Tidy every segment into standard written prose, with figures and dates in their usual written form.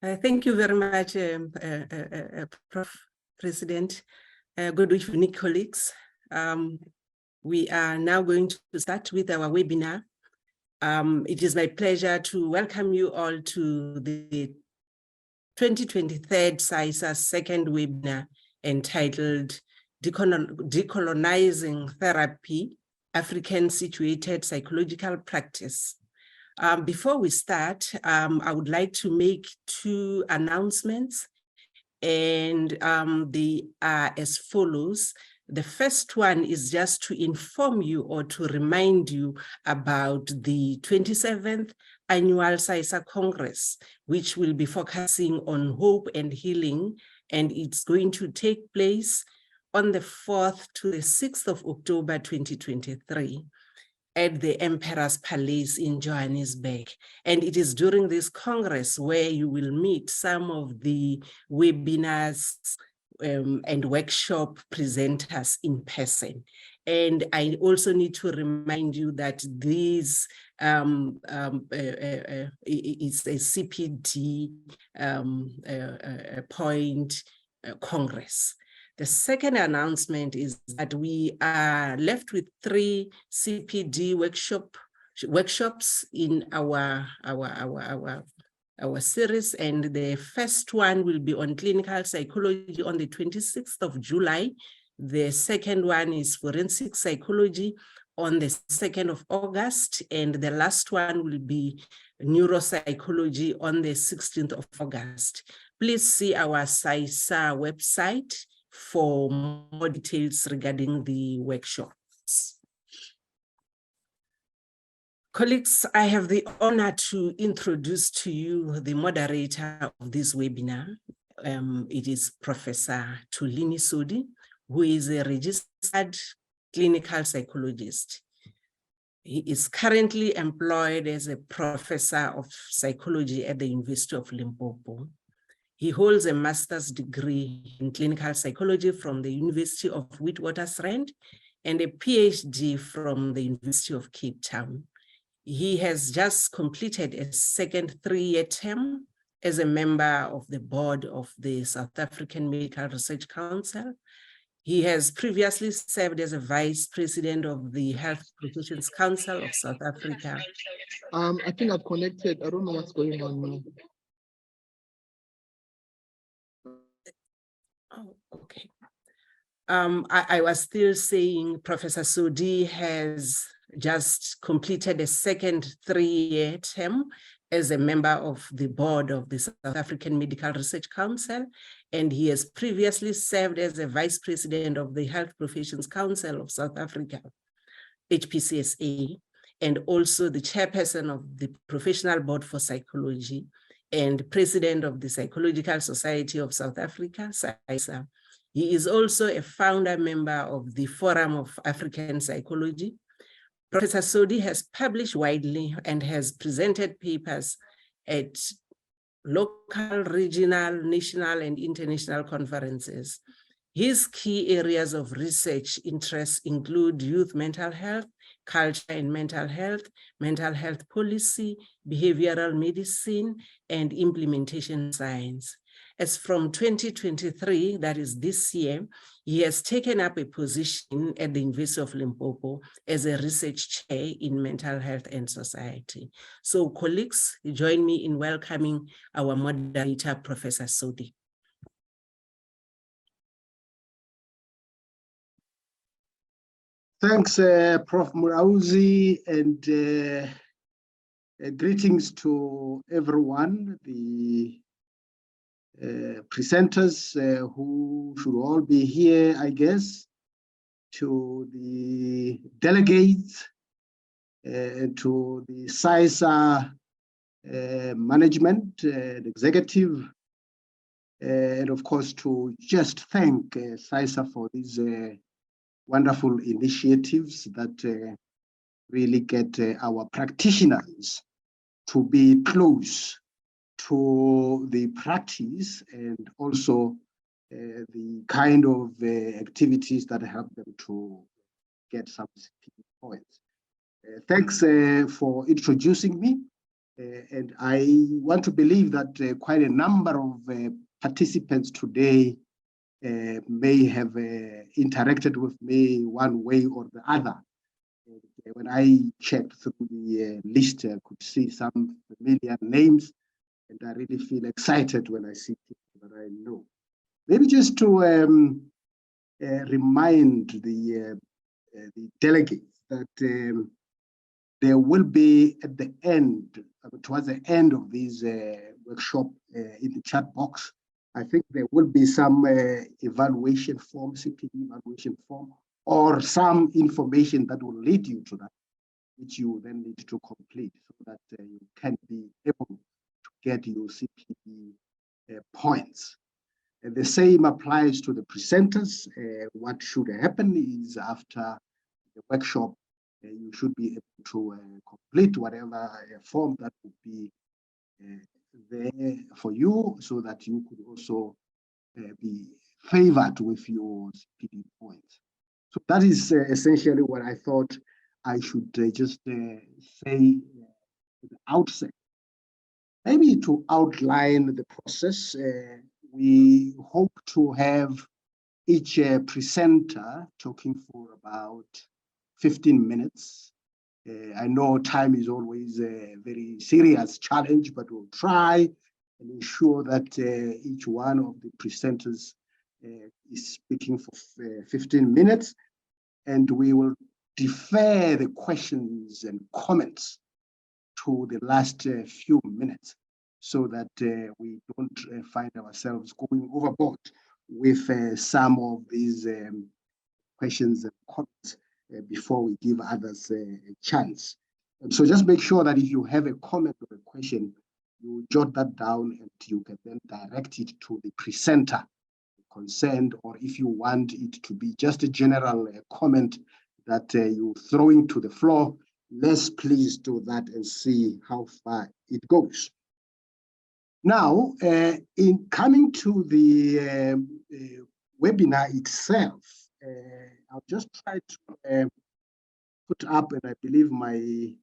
Thank you very much, Prof. President. Good evening, colleagues. We are now going to start with our webinar. It is my pleasure to welcome you all to the 2023 SAISA second webinar entitled Decolonizing Therapy, African Situated Psychological Practice. Before we start, I would like to make two announcements, and they are as follows. The first one is just to inform you or to remind you about the 27th Annual SAISA Congress, which will be focusing on hope and healing, and it's going to take place on the 4th to the 6th of October 2023. At the Emperor's Palace in Johannesburg. And it is during this Congress where you will meet some of the webinars and workshop presenters in person. And I also need to remind you that this is a CPD point Congress. The second announcement is that we are left with 3 CPD workshops in our series, and the first one will be on clinical psychology on the 26th of July. The second one is forensic psychology on the 2nd of August, and the last one will be neuropsychology on the 16th of August. Please see our SAISA website for more details regarding the workshops. Colleagues, I have the honor to introduce to you the moderator of this webinar. It is Professor Thulini Sodi, who is a registered clinical psychologist. He is currently employed as a professor of psychology at the University of Limpopo. He holds a master's degree in clinical psychology from the University of Witwatersrand and a PhD from the University of Cape Town. He has just completed a second 3-year term as a member of the board of the South African Medical Research Council. He has previously served as a vice president of the Health Professions Council of South Africa. I think I've connected. I don't know what's going on now. Oh, okay. I was still saying Professor Sodi has just completed a second 3-year term as a member of the board of the South African Medical Research Council, and he has previously served as a vice president of the Health Professions Council of South Africa, HPCSA, and also the chairperson of the Professional Board for Psychology and president of the Psychological Society of South Africa, SAISA. He is also a founder member of the Forum of African Psychology. Professor Sodi has published widely and has presented papers at local, regional, national, and international conferences. His key areas of research interests include youth mental health, culture and mental health policy, behavioral medicine, and implementation science. As from 2023, that is this year, he has taken up a position at the University of Limpopo as a research chair in mental health and society. So colleagues, join me in welcoming our moderator, Professor Sodi. Thanks, Prof. Murauzi, and greetings to everyone, the presenters who should all be here, I guess, to the delegates, to the SAISA management and executive, and of course to just thank SAISA for these wonderful initiatives that really get our practitioners to be close to the practice and also the kind of activities that help them to get some points. Thanks for introducing me. And I want to believe that quite a number of participants today may have interacted with me one way or the other. When I checked through the list, I could see some familiar names, and I really feel excited when I see people that I know. Maybe just to remind the delegates that there will be at the end, towards the end of this workshop, in the chat box, I think there will be some evaluation form, CPD evaluation form, or some information that will lead you to that, which you then need to complete so that you can be able to get your CPD points. And the same applies to the presenters. What should happen is after the workshop, you should be able to complete whatever form that would be there for you so that you could also be favored with your CPD points. So that is essentially what I thought I should just say at the outset. Maybe to outline the process, we hope to have each presenter talking for about 15 minutes. I know time is always a very serious challenge, but we'll try and ensure that each one of the presenters is speaking for 15 minutes, and we will defer the questions and comments to the last few minutes so that we don't find ourselves going overboard with some of these questions and comments before we give others a chance. And so just make sure that if you have a comment or a question, you jot that down and you can then direct it to the presenter concerned, or if you want it to be just a general comment that you throwing to the floor, let's please do that and see how far it goes. Now, in coming to the webinar itself, I'll just try to put up, and I believe my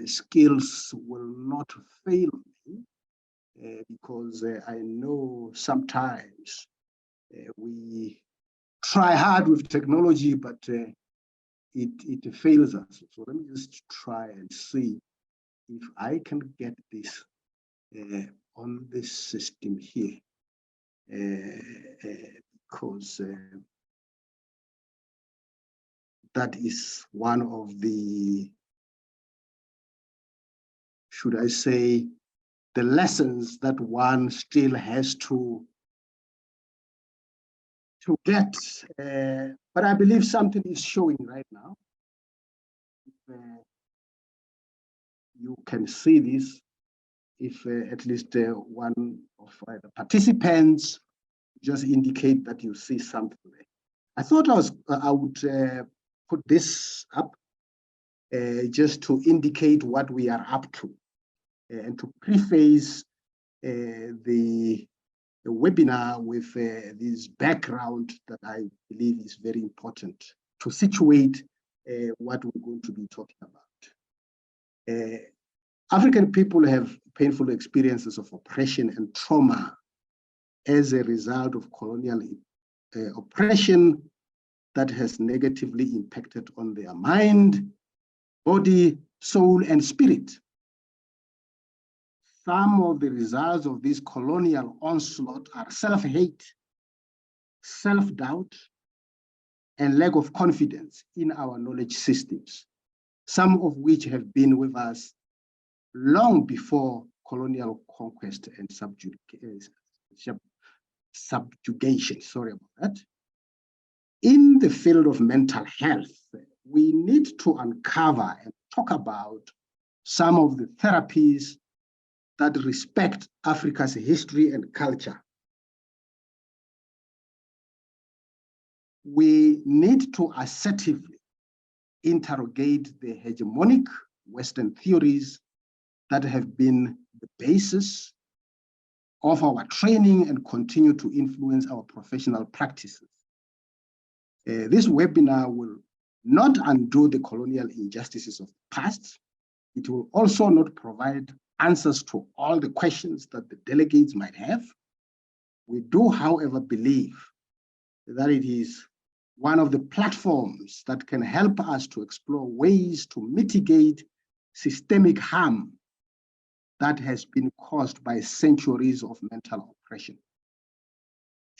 skills will not fail me, because I know sometimes we try hard with technology, but it fails us. So let me just try and see if I can get this on this system here, because that is one of the, should I say, the lessons that one still has to get. But I believe something is showing right now. You can see this if at least one of the participants just indicate that you see something there. I thought I would put this up just to indicate what we are up to and to preface the webinar with this background that I believe is very important to situate what we're going to be talking about. African people have painful experiences of oppression and trauma as a result of colonial oppression that has negatively impacted on their mind, body, soul, and spirit. Some of the results of this colonial onslaught are self-hate, self-doubt, and lack of confidence in our knowledge systems, some of which have been with us long before colonial conquest and subjugation. Sorry about that. In the field of mental health, we need to uncover and talk about some of the therapies that respect Africa's history and culture. We need to assertively interrogate the hegemonic Western theories that have been the basis of our training and continue to influence our professional practices. This webinar will not undo the colonial injustices of the past, It will also not provide answers to all the questions that the delegates might have. We do, however, believe that it is one of the platforms that can help us to explore ways to mitigate systemic harm that has been caused by centuries of mental oppression.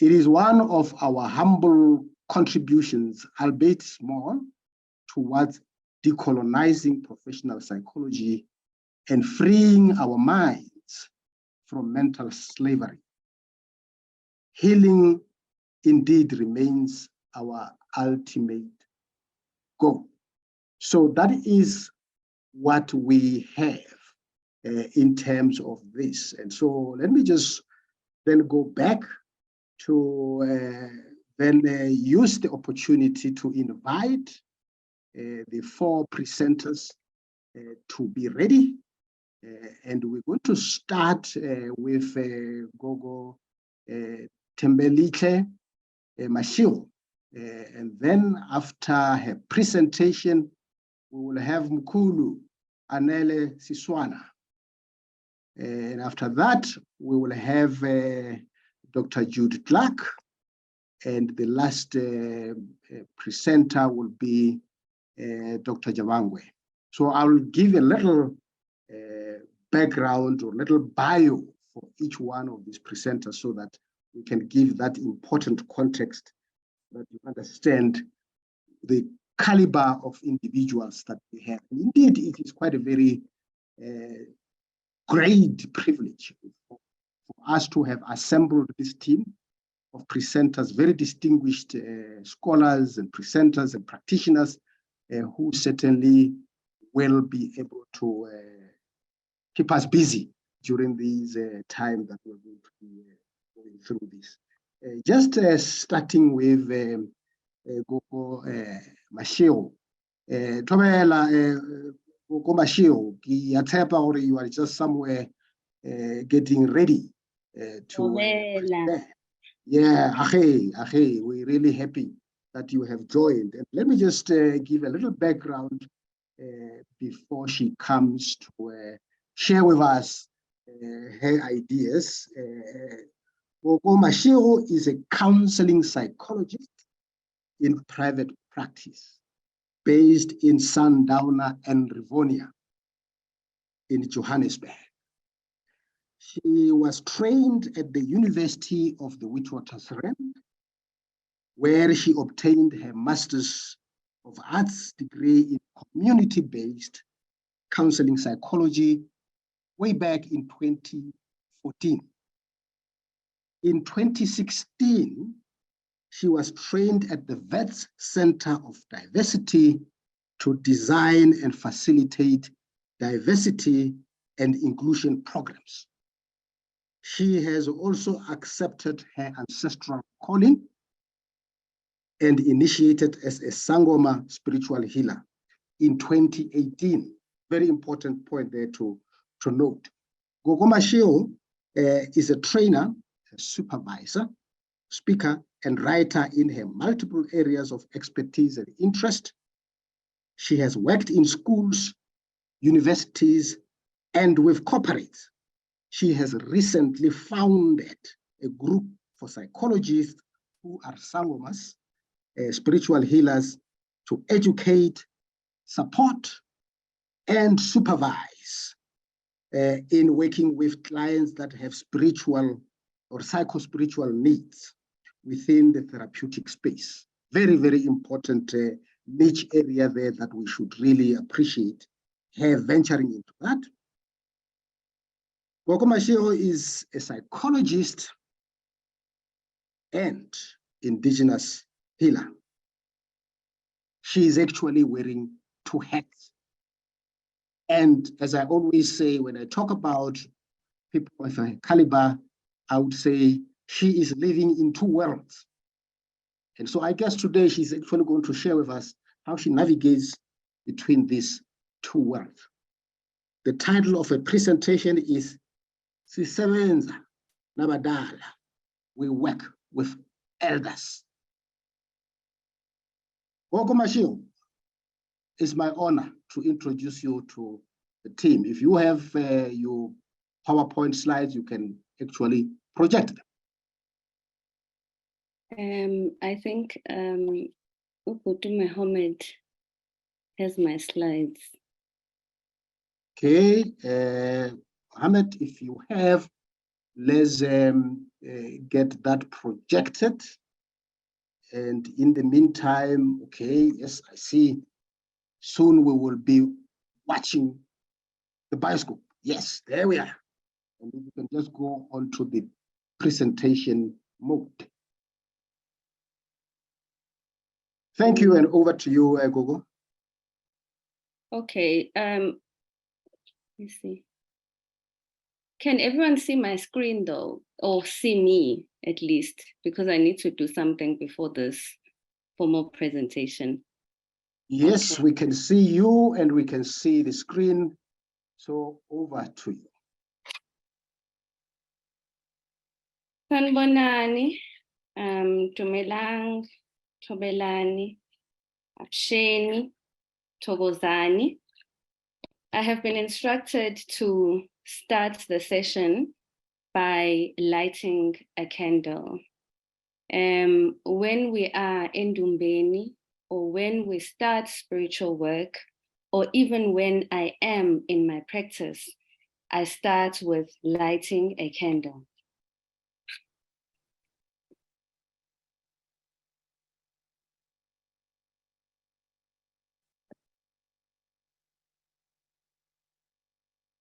It is one of our humble contributions, albeit small, towards decolonizing professional psychology and freeing our minds from mental slavery. Healing indeed remains our ultimate goal. So that is what we have in terms of this. And so let me just then go back to use the opportunity to invite the four presenters to be ready. And we're going to start with Gogo Thembelihle Mashiro. And then after her presentation, we will have Mkhulu Anele Siswana. And after that, we will have Dr. Jude Clark. And the last presenter will be Dr. Javangwe. So I will give a little background or little bio for each one of these presenters so that we can give that important context that you understand the caliber of individuals that we have. And indeed, it is quite a very great privilege for us to have assembled this team of presenters, very distinguished scholars and presenters and practitioners who certainly will be able to keep us busy during these time that we're going to be going through this. Just starting with Gogo Mashiro. Thobela Gogo Mashiro, ki a tshepa gore you are just somewhere getting ready to present. Yeah, we're really happy that you have joined. And let me just give a little background before she comes to share with us her ideas. Gogo Mashiro is a counseling psychologist in private practice based in Sundowner and Rivonia in Johannesburg. She was trained at the University of the Witwatersrand, where she obtained her Master's of Arts degree in community-based counseling psychology way back in 2014. In 2016, she was trained at the Vets Center of Diversity to design and facilitate diversity and inclusion programs. She has also accepted her ancestral calling and initiated as a Sangoma spiritual healer in 2018. Very important point there to note. Gogo Mashiro is a trainer, a supervisor, speaker, and writer in her multiple areas of expertise and interest. She has worked in schools, universities, and with corporates. She has recently founded a group for psychologists who are Sangomas, spiritual healers, to educate, support, and supervise in working with clients that have spiritual or psycho-spiritual needs within the therapeutic space. Very, very important niche area there that we should really appreciate her venturing into that. Gogo Mashiro is a psychologist and indigenous healer. She is actually wearing two hats. And as I always say, when I talk about people of her caliber, I would say she is living in two worlds. And so I guess today she's actually going to share with us how she navigates between these two worlds. The title of her presentation is Sisebenza Nabadala. We work with elders. Gogo Mashiro, it's my honor to introduce you to the team. If you have your PowerPoint slides, you can actually project them. I think Uputu Mohammed has my slides. Okay, Mohammed, if you have, let's get that projected. And in the meantime, okay, yes, I see. Soon we will be watching the bioscope. Yes, there we are. And we can just go on to the presentation mode. Thank you, and over to you, Gogo. Okay, let me see. Can everyone see my screen though, or see me at least, because I need to do something before this formal presentation. Yes, okay. We can see you and we can see the screen. So over to you. Sanbonani, Tumelang, Tobelani, Aksheni, Togozani. I have been instructed to start the session by lighting a candle. When we are in Dumbeni, or when we start spiritual work, or even when I am in my practice, I start with lighting a candle.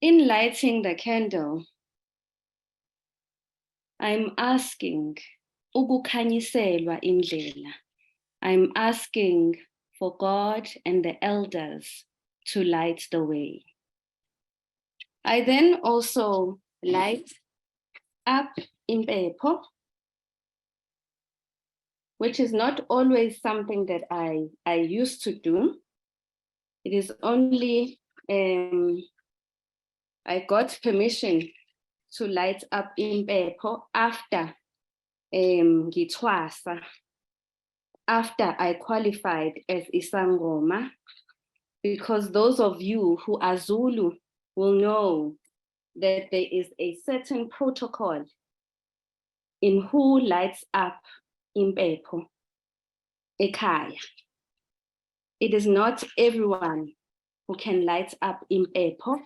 In lighting the candle, I'm asking ukukhanyiselwa indlela. I'm asking for God and the elders to light the way. I then also light up impepho, which is not always something that I used to do. It is only I got permission to light up impepho after ngithwasa, after I qualified as Isangoma, because those of you who are Zulu will know that there is a certain protocol in who lights up impepho ekhaya. It is not everyone who can light up impepho.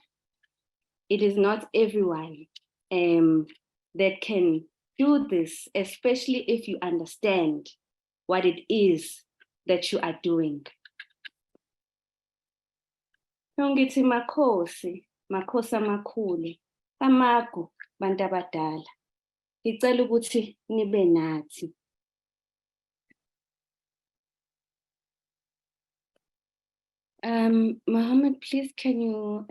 It is not everyone that can do this, especially if you understand what it is that you are doing. Ngithi makhosi, makhosi amakhulu, amagu bantu abadala. Ngicela ukuthi nibe nathi. Mohammed, please can you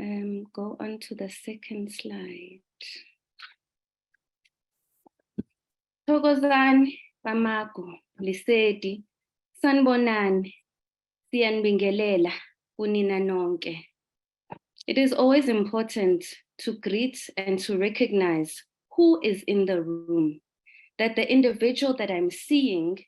go on to the second slide? Thokozani bamagu lisedi sanibonani siyanibingelela kunina nonke. It is always important to greet and to recognize who is in the room, that the individual that I'm seeing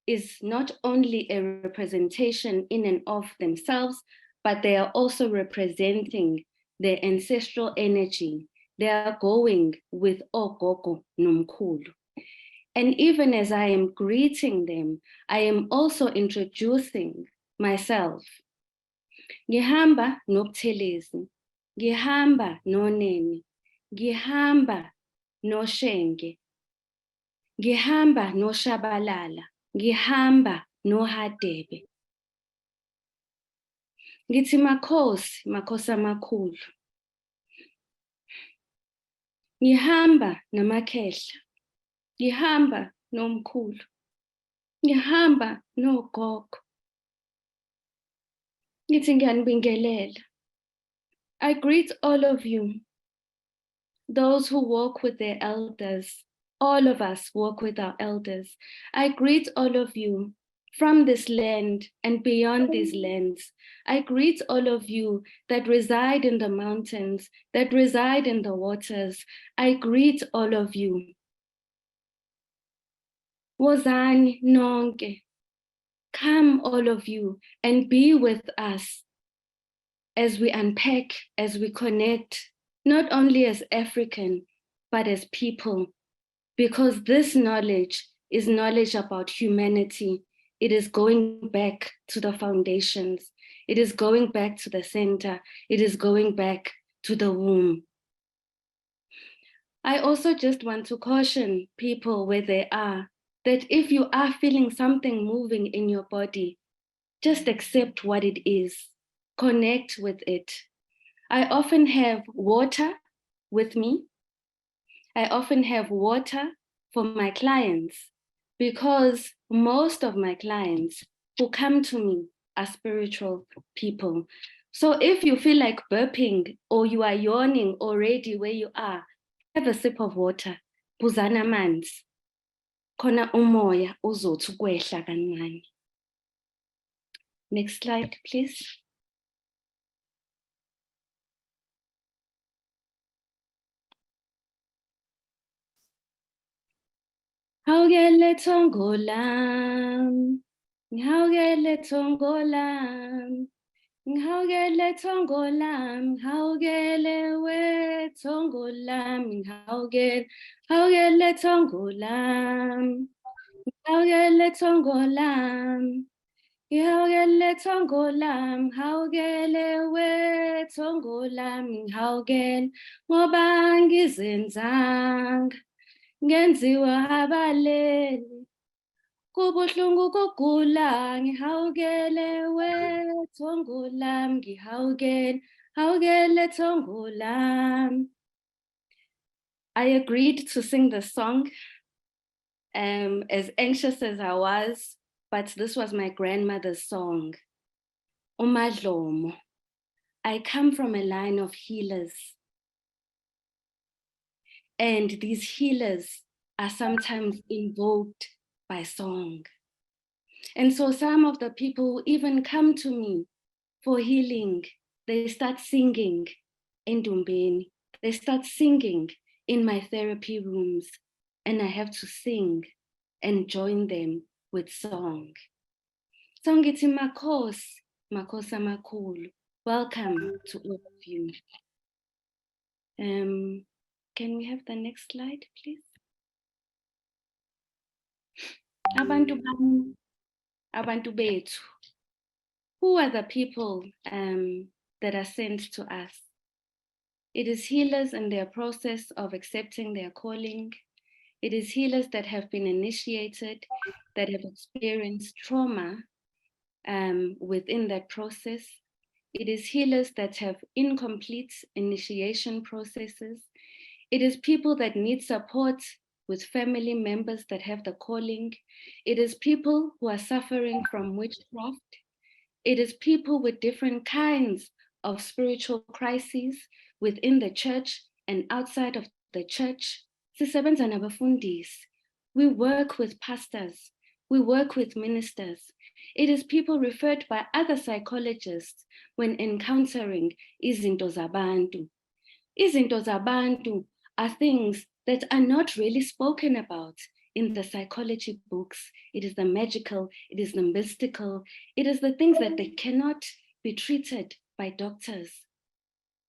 is not only a representation in and of themselves, but they are also representing their ancestral energy. They are going with Ogogo Numkulu. And even as I am greeting them, I am also introducing myself. Ngihamba nobuthelezi, ngihamba nonene, ngihamba noshenge, ngihamba noshabalala, ngihamba nohadebe. Ngithi makhosi, makhosi amakhulu. Ngihamba namakhehla, ngihamba nomkhulu, ngihamba nogogo. Ngithi ngiyanibingelela. I greet all of you, those who walk with their elders. All of us walk with our elders. I greet all of you from this land and beyond these lands. I greet all of you that reside in the mountains, that reside in the waters. I greet all of you. Wozani nonke. Come all of you and be with us as we unpack, as we connect, not only as African, but as people, because this knowledge is knowledge about humanity. It is going back to the foundations. It is going back to the center. It is going back to the womb. I also just want to caution people where they are, that if you are feeling something moving in your body, just accept what it is, connect with it. I often have water with me. I often have water for my clients, because most of my clients who come to me are spiritual people. So if you feel like burping or you are yawning already where you are, have a sip of water, buzana amanzi, khona umoya uzothi ukwehla kancane. Next slide, please. Hawukele thongo lam, ngihawukele thongo lam, ngihawukele thongo lam, ngihawukele we thongo lam, ngihawukele, hawukele thongo lam, ngihawukele thongo lam, ngihawukele thongo lam, ngihawukele we thongo lam, ngihawukele ngoba ngizenzanga. Ngenziwa abaleli kubuhlungu kugula ngihawukele we thongo lam ngihawukele hawukele thongo lam. I agreed to sing the song as anxious as I was, but this was my grandmother's song. Umadlomo. I come from a line of healers. And these healers are sometimes invoked by song. And so some of the people who even come to me for healing, they start singing in Dumbeni. They start singing in my therapy rooms, and I have to sing and join them with song. So ngithi makhosi, makhosi amakhulu. Welcome to all of you. Can we have the next slide, please? Abantu bami, abantu bethu. Who are the people that are sent to us? It is healers in their process of accepting their calling. It is healers that have been initiated, that have experienced trauma within that process. It is healers that have incomplete initiation processes. It is people that need support with family members that have the calling. It is people who are suffering from witchcraft. It is people with different kinds of spiritual crises within the church and outside of the church. Sisebenza nabafundisi. We work with pastors. We work with ministers. It is people referred by other psychologists when encountering izinto zabantu. Izinto zabantu are things that are not really spoken about in the psychology books. It is the magical, it is the mystical, it is the things that they cannot be treated by doctors.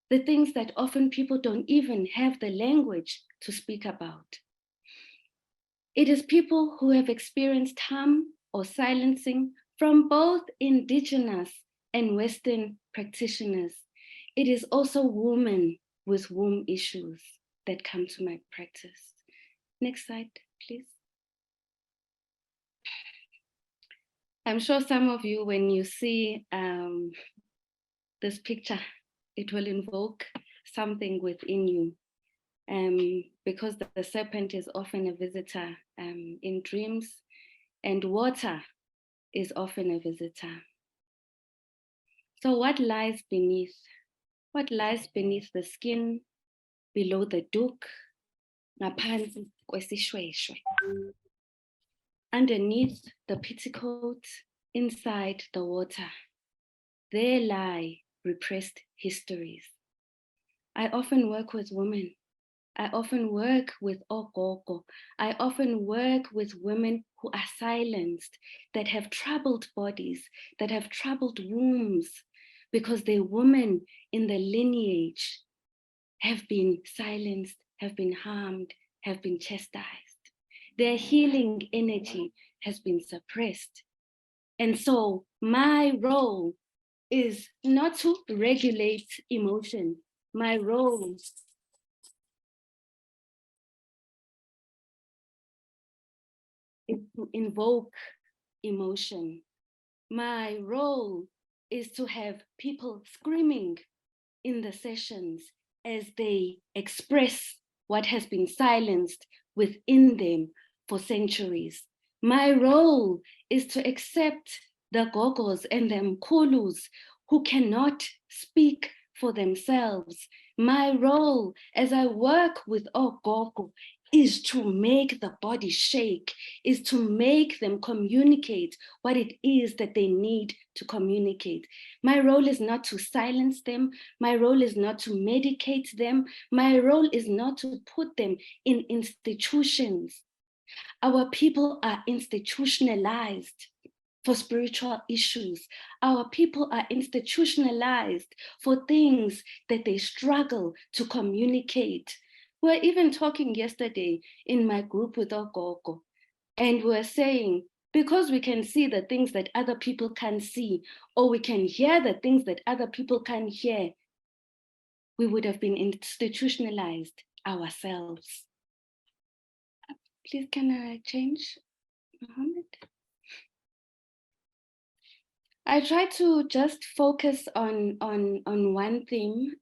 The things that often people don't even have the language to speak about. It is people who have experienced harm or silencing from both indigenous and Western practitioners. It is also women with womb issues that come to my practice. Next slide, please. I'm sure some of you, when you see this picture, it will invoke something within you, because the serpent is often a visitor in dreams, and water is often a visitor. So what lies beneath? What lies beneath the skin, below the duke, ngaphansi kwesishweshwe? Underneath the petticoat, inside the water, there lie repressed histories. I often work with women. I often work with ogogo. I often work with women who are silenced, that have troubled bodies, that have troubled wombs, because the women in the lineage have been silenced, have been harmed, have been chastised. Their healing energy has been suppressed. And so my role is not to regulate emotion. My role is to invoke emotion. My role is to have people screaming in the sessions as they express what has been silenced within them for centuries. My role is to accept the gogos and the mkulus who cannot speak for themselves. My role as I work with ogogo is to make the body shake, is to make them communicate what it is that they need to communicate. My role is not to silence them. My role is not to medicate them. My role is not to put them in institutions. Our people are institutionalized for spiritual issues. Our people are institutionalized for things that they struggle to communicate. We were even talking yesterday in my group with Ogogo, and we're saying, because we can see the things that other people can see, or we can hear the things that other people can hear, we would have been institutionalized ourselves. Please, can I change, Mohammed? I try to just focus on one theme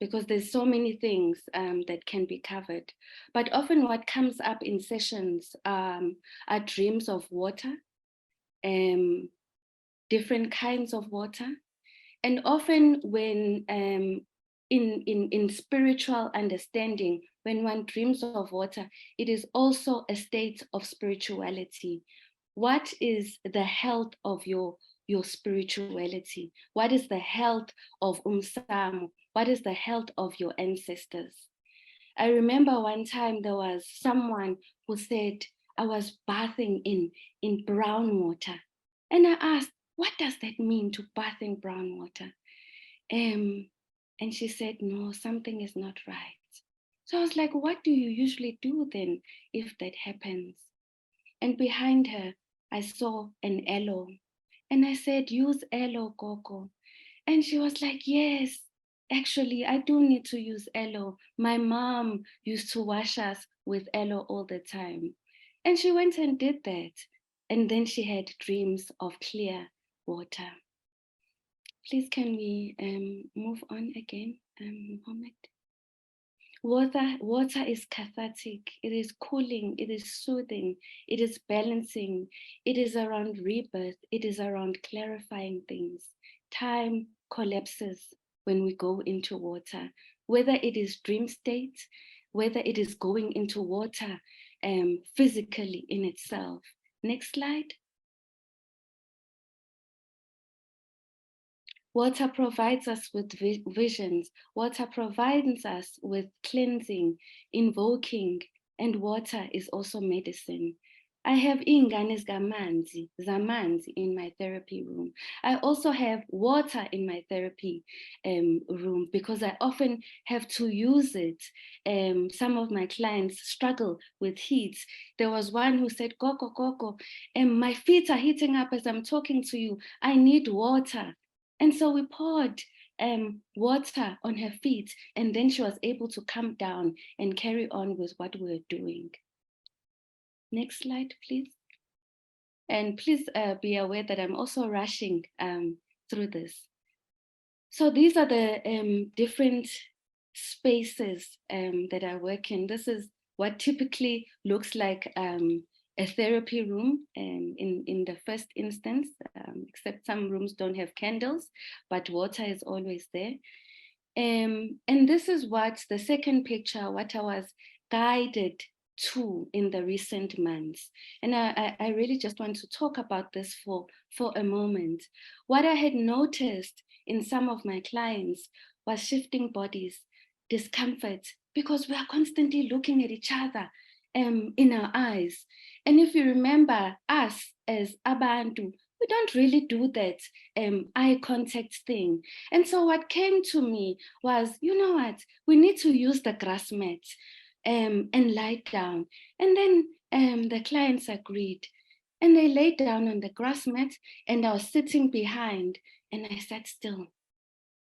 because there's so many things that can be covered. But often what comes up in sessions are dreams of water, different kinds of water. And often when in spiritual understanding, when one dreams of water, it is also a state of spirituality. What is the health of your spirituality? What is the health of Umsamo? What is the health of your ancestors? I remember one time there was someone who said, I was bathing in brown water. And I asked, what does that mean to bath in brown water? And she said, no, something is not right. So I was like, what do you usually do then if that happens? And behind her, I saw an aloe. And I said, use aloe, Gogo. And she was like, yes, actually, I do need to use aloe. My mom used to wash us with aloe all the time. And she went and did that. And then she had dreams of clear water. Please, can we move on again, Mohammed? Water is cathartic, it is cooling, it is soothing, it is balancing, it is around rebirth, it is around clarifying things. Time collapses when we go into water, whether it is dream state, whether it is going into water physically in itself. Next slide. Water provides us with visions. Water provides us with cleansing, invoking, and water is also medicine. I have ingane zamanzi in my therapy room. I also have water in my therapy room because I often have to use it. Some of my clients struggle with heat. There was one who said, Koko, my feet are heating up as I'm talking to you. I need water. And so we poured water on her feet, and then she was able to come down and carry on with what we were doing. Next slide, please. And please be aware that I'm also rushing through this. So these are the different spaces that I work in. This is what typically looks like a therapy room in the first instance, except some rooms don't have candles, but water is always there. And this is what the second picture, what I was guided to in the recent months. And I really just want to talk about this for a moment. What I had noticed in some of my clients was shifting bodies, discomfort, because we are constantly looking at each other in our eyes. And if you remember us as Abantu, we don't really do that eye contact thing. And so what came to me was, you know what, we need to use the grass mat and lie down. And then the clients agreed. And they laid down on the grass mat, and I was sitting behind, and I sat still,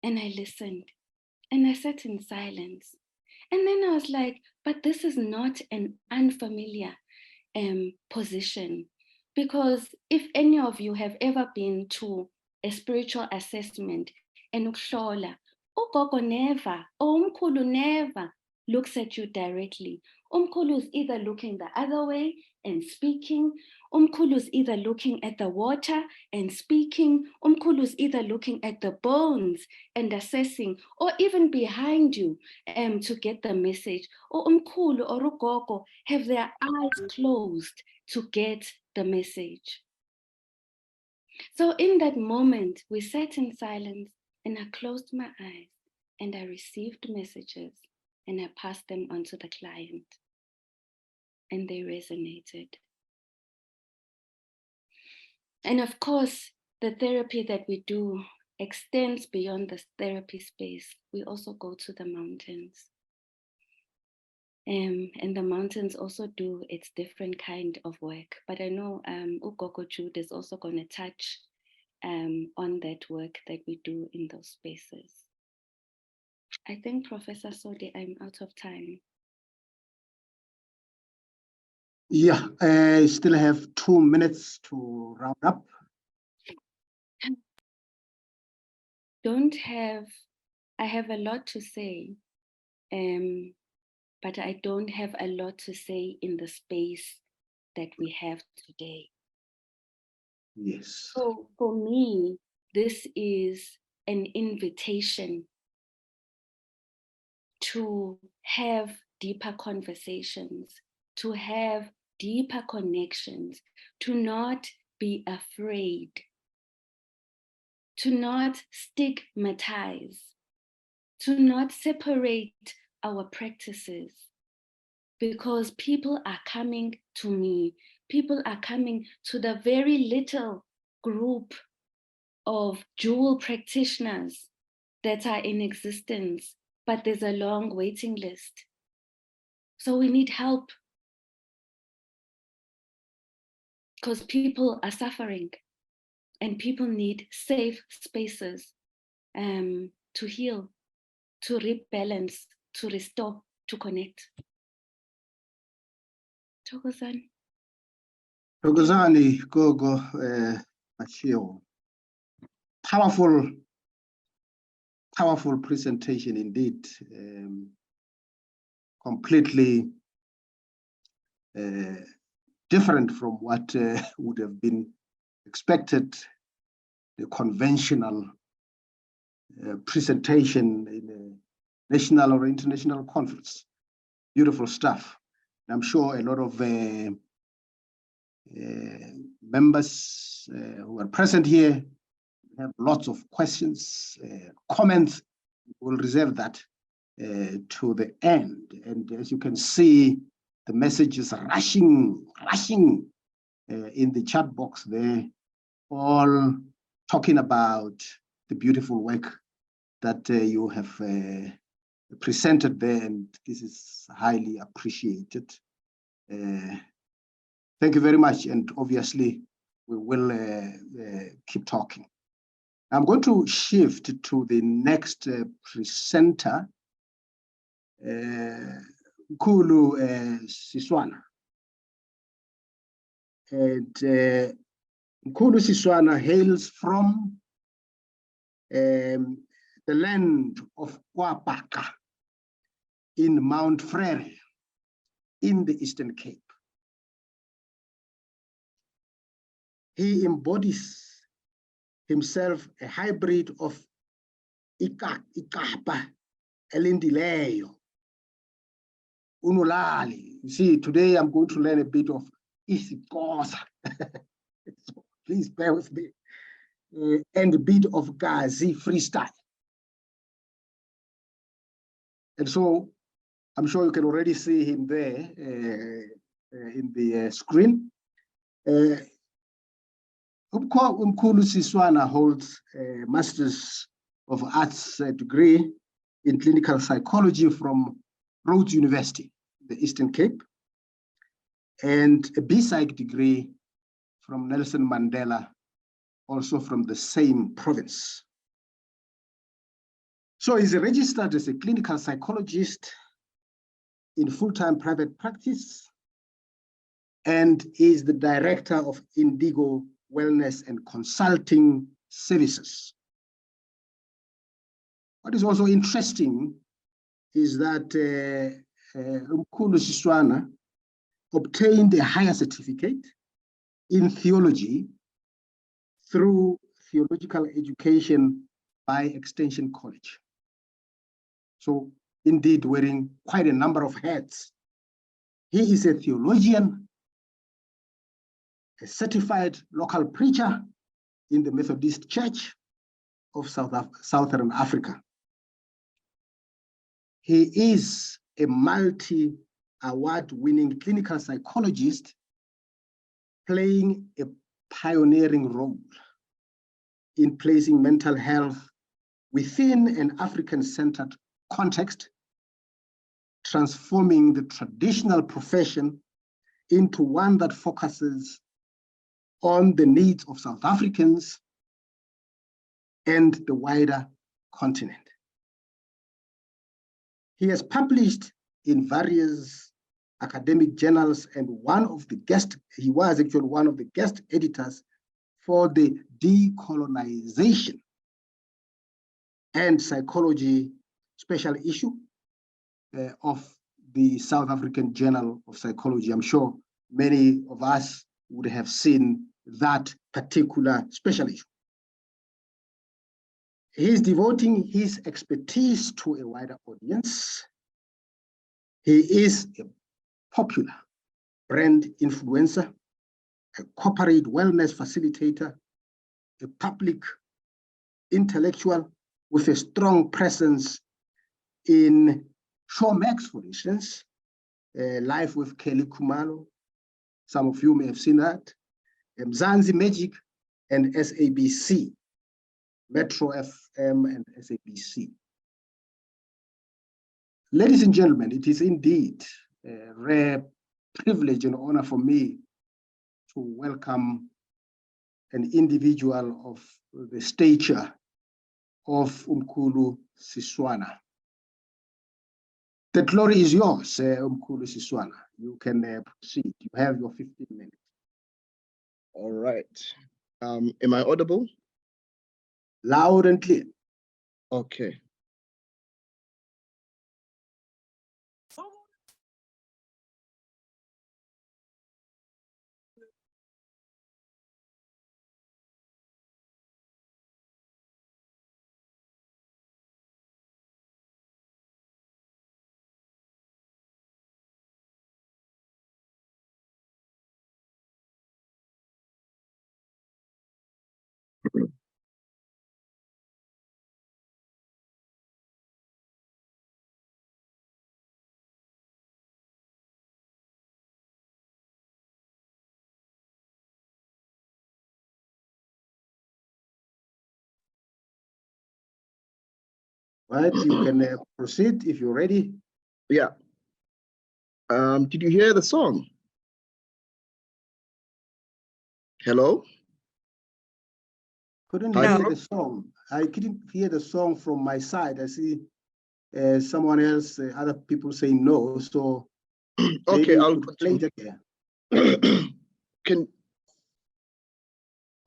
and I listened, and I sat in silence. And then I was like, but this is not an unfamiliar position. Because if any of you have ever been to a spiritual assessment, and ugogo never, or umkhulu never looks at you directly. Umkhulu is either looking the other way and speaking. Umkhulu is either looking at the water and speaking. Umkhulu is either looking at the bones and assessing, or even behind you to get the message. Or umkhulu or ugogo have their eyes closed to get the message. So in that moment, we sat in silence, and I closed my eyes, and I received messages, and I passed them on to the client, and they resonated. And of course, the therapy that we do extends beyond the therapy space. We also go to the mountains. And the mountains also do its different kind of work. But I know Ugogo Jude is also going to touch on that work that we do in those spaces. I think, Professor Sodi, I'm out of time. Yeah, I still have 2 minutes to round up. I have a lot to say, but I don't have a lot to say in the space that we have today. Yes. So for me, this is an invitation to have deeper conversations, to have deeper connections, to not be afraid, to not stigmatize, to not separate our practices, because people are coming to me. People are coming to the very little group of dual practitioners that are in existence, but there's a long waiting list. So we need help, because people are suffering, and people need safe spaces to heal, to rebalance, to restore, to connect. Thokozani. Thokozani Gogo Mashio. Powerful presentation indeed. Completely different from what would have been expected, the conventional presentation in a national or international conference. Beautiful stuff. I'm sure a lot of members who are present here have lots of questions, comments. We'll reserve that to the end. And as you can see, the message is rushing in the chat box there, all talking about the beautiful work that you have presented there, and this is highly appreciated. Thank you very much, and obviously we will keep talking. I'm going to shift to the next presenter, Nkulu Siswana. And Nkulu Siswana hails from the land of Kwapaka in Mount Frere in the Eastern Cape. He embodies himself a hybrid of Ikapa, Elindileyo, Unulali. You see, today I'm going to learn a bit of isiXhosa. So please bear with me. And a bit of Gazi freestyle. And so I'm sure you can already see him there in the screen. Umkhulu Siswana holds a Master's of Arts degree in clinical psychology from Rhodes University, the Eastern Cape, and a B-Psych degree from Nelson Mandela, also from the same province. So he's registered as a clinical psychologist in full-time private practice and is the director of Indigo Wellness and Consulting Services. What is also interesting is that Umkhulu Siswana obtained a higher certificate in theology through theological education by Extension College. So indeed wearing quite a number of hats. He is a theologian, a certified local preacher in the Methodist Church of Southern Africa. He is a multi-award-winning clinical psychologist playing a pioneering role in placing mental health within an African-centered context, transforming the traditional profession into one that focuses on the needs of South Africans and the wider continent. He has published in various academic journals, and he was actually one of the guest editors for the Decolonization and Psychology special issue of the South African Journal of Psychology. I'm sure many of us would have seen that particular special issue. He's devoting his expertise to a wider audience. He is a popular brand influencer, a corporate wellness facilitator, a public intellectual with a strong presence in Showmax, for instance, Live with Kelly Kumalo. Some of you may have seen that. Mzansi Magic and SABC, Metro FM and SABC. Ladies and gentlemen, it is indeed a rare privilege and honor for me to welcome an individual of the stature of Umkhulu Siswana. The glory is yours, Umkhulu Siswana. You can proceed. You have your 15 minutes. All right. Am I audible? Loud and clear. Okay. Right, you can proceed if you're ready. Yeah. Did you hear the song? Hello? Couldn't Hi, hear Prof. the song. I couldn't hear the song from my side. I see someone else, other people saying no. So Okay, I'll play it again.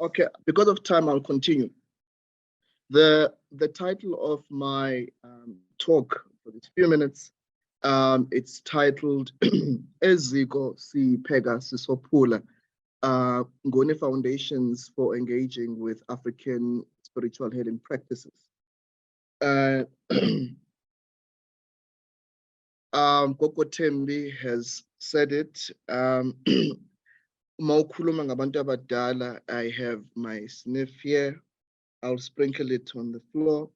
Okay, because of time, I'll continue. The title of my talk for these few minutes, it's titled Eziko Sipega Sisophula, Ngone Foundations for Engaging with African Spiritual Healing Practices. Gogo Tembi has said it. Mawukhuluma ngabantu abadala, I have my sniff here. I'll sprinkle it on the floor.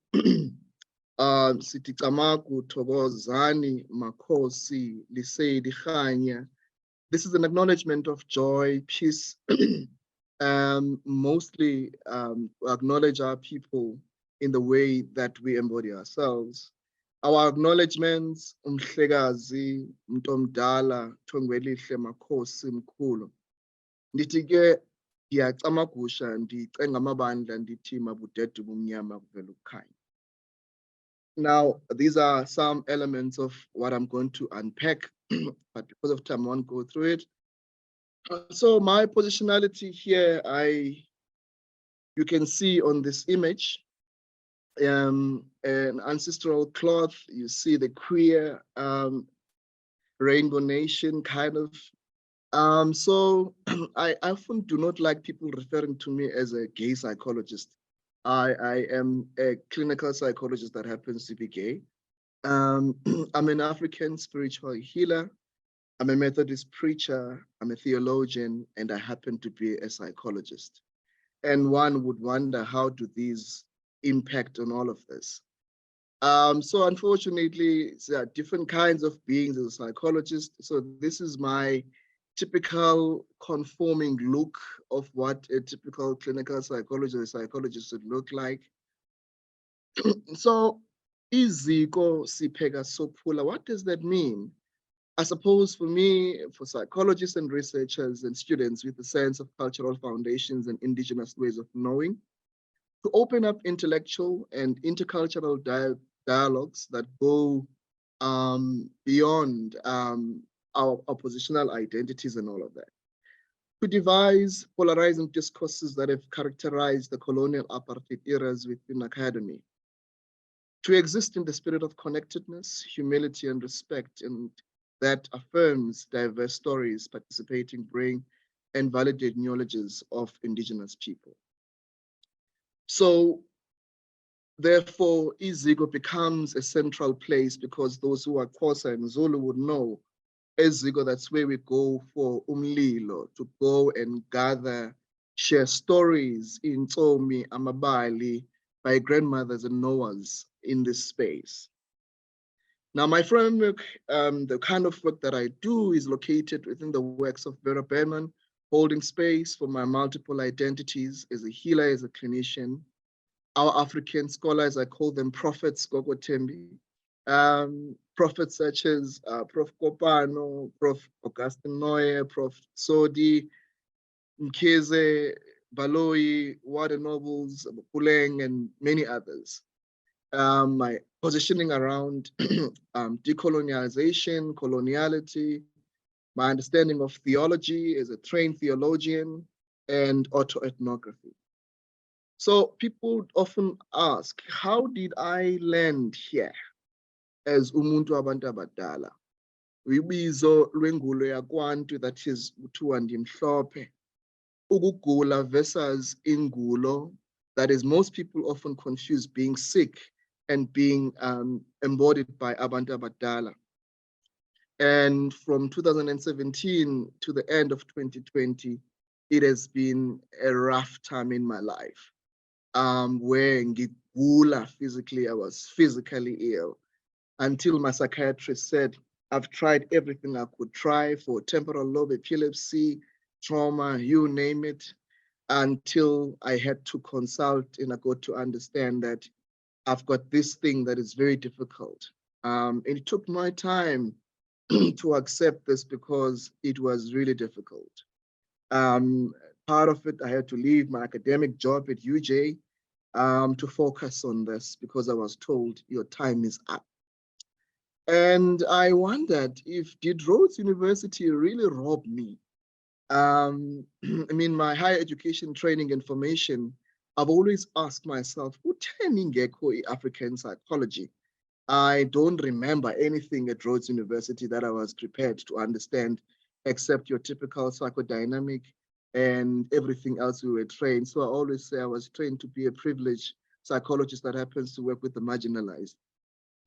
Sithi Camagu, Thokozani, Makhosi, Lisedi Khanya. This is an acknowledgement of joy, peace, mostly acknowledge our people in the way that we embody ourselves. Our acknowledgements, umhlekazi, mntomdala, Thongwelihle Makhosi Mkhulu. Ndithi ke ndiyacamagusha ndicenga amabandla ndithi mabudede bumnyama kuvela ukukhanya. Now, these are some elements of what I'm going to unpack, but because of time, I won't go through it. So my positionality here, you can see on this image, an ancestral cloth. You see the queer rainbow nation kind of. So I often do not like people referring to me as a gay psychologist. I am a clinical psychologist that happens to be gay. I'm an African spiritual healer. I'm a Methodist preacher. I'm a theologian, and I happen to be a psychologist. And one would wonder, how do these impact on all of this? So unfortunately, there are different kinds of beings as a psychologist. So this is my typical conforming look of what a typical clinical psychologist or psychologist should look like. So, iziko sipheka sophula, what does that mean? I suppose for me, for psychologists and researchers and students with a sense of cultural foundations and indigenous ways of knowing, to open up intellectual and intercultural dialogues that go beyond our oppositional identities and all of that. To devise polarizing discourses that have characterized the colonial apartheid eras within academy. To exist in the spirit of connectedness, humility, and respect, and that affirms diverse stories, participating, bring, and validate knowledges of indigenous people. So, therefore, iziko becomes a central place because those who are Xhosa and Zulu would know eziko, that's where we go for umlilo, to go and gather, share stories in Tsomi, Amabali, by grandmothers and knowers in this space. Now, my framework, the kind of work that I do is located within the works of Vera Berman, holding space for my multiple identities as a healer, as a clinician. Our African scholars, I call them prophets, Gogo Tembi. Prophets such as Prof. Kopano, Prof. Augustine Noye, Prof. Sodi, Mkhize, Baloyi, Water Nobles, Puleng, and many others. My positioning around decolonization, coloniality, my understanding of theology as a trained theologian, and autoethnography. So people often ask, how did I land here as umuntu abantu abadala? Ibizo lwengulo yakwantu, that is kuthiwa ndimhlophe. Ukugula versus ingulo, that is most people often confuse being sick and being embodied by abantu abadala. And from 2017 to the end of 2020, it has been a rough time in my life. Where ngigula physically, I was physically ill, until my psychiatrist said, I've tried everything I could try for temporal lobe epilepsy, trauma, you name it, until I had to consult and I got to understand that I've got this thing that is very difficult. And it took my time to accept this because it was really difficult. Part of it, I had to leave my academic job at UJ to focus on this because I was told your time is up. And I wondered, did Rhodes University really rob me? I mean, my higher education training and formation, I've always asked myself, who turning African psychology? I don't remember anything at Rhodes University that I was prepared to understand, except your typical psychodynamic and everything else we were trained. So I always say I was trained to be a privileged psychologist that happens to work with the marginalized.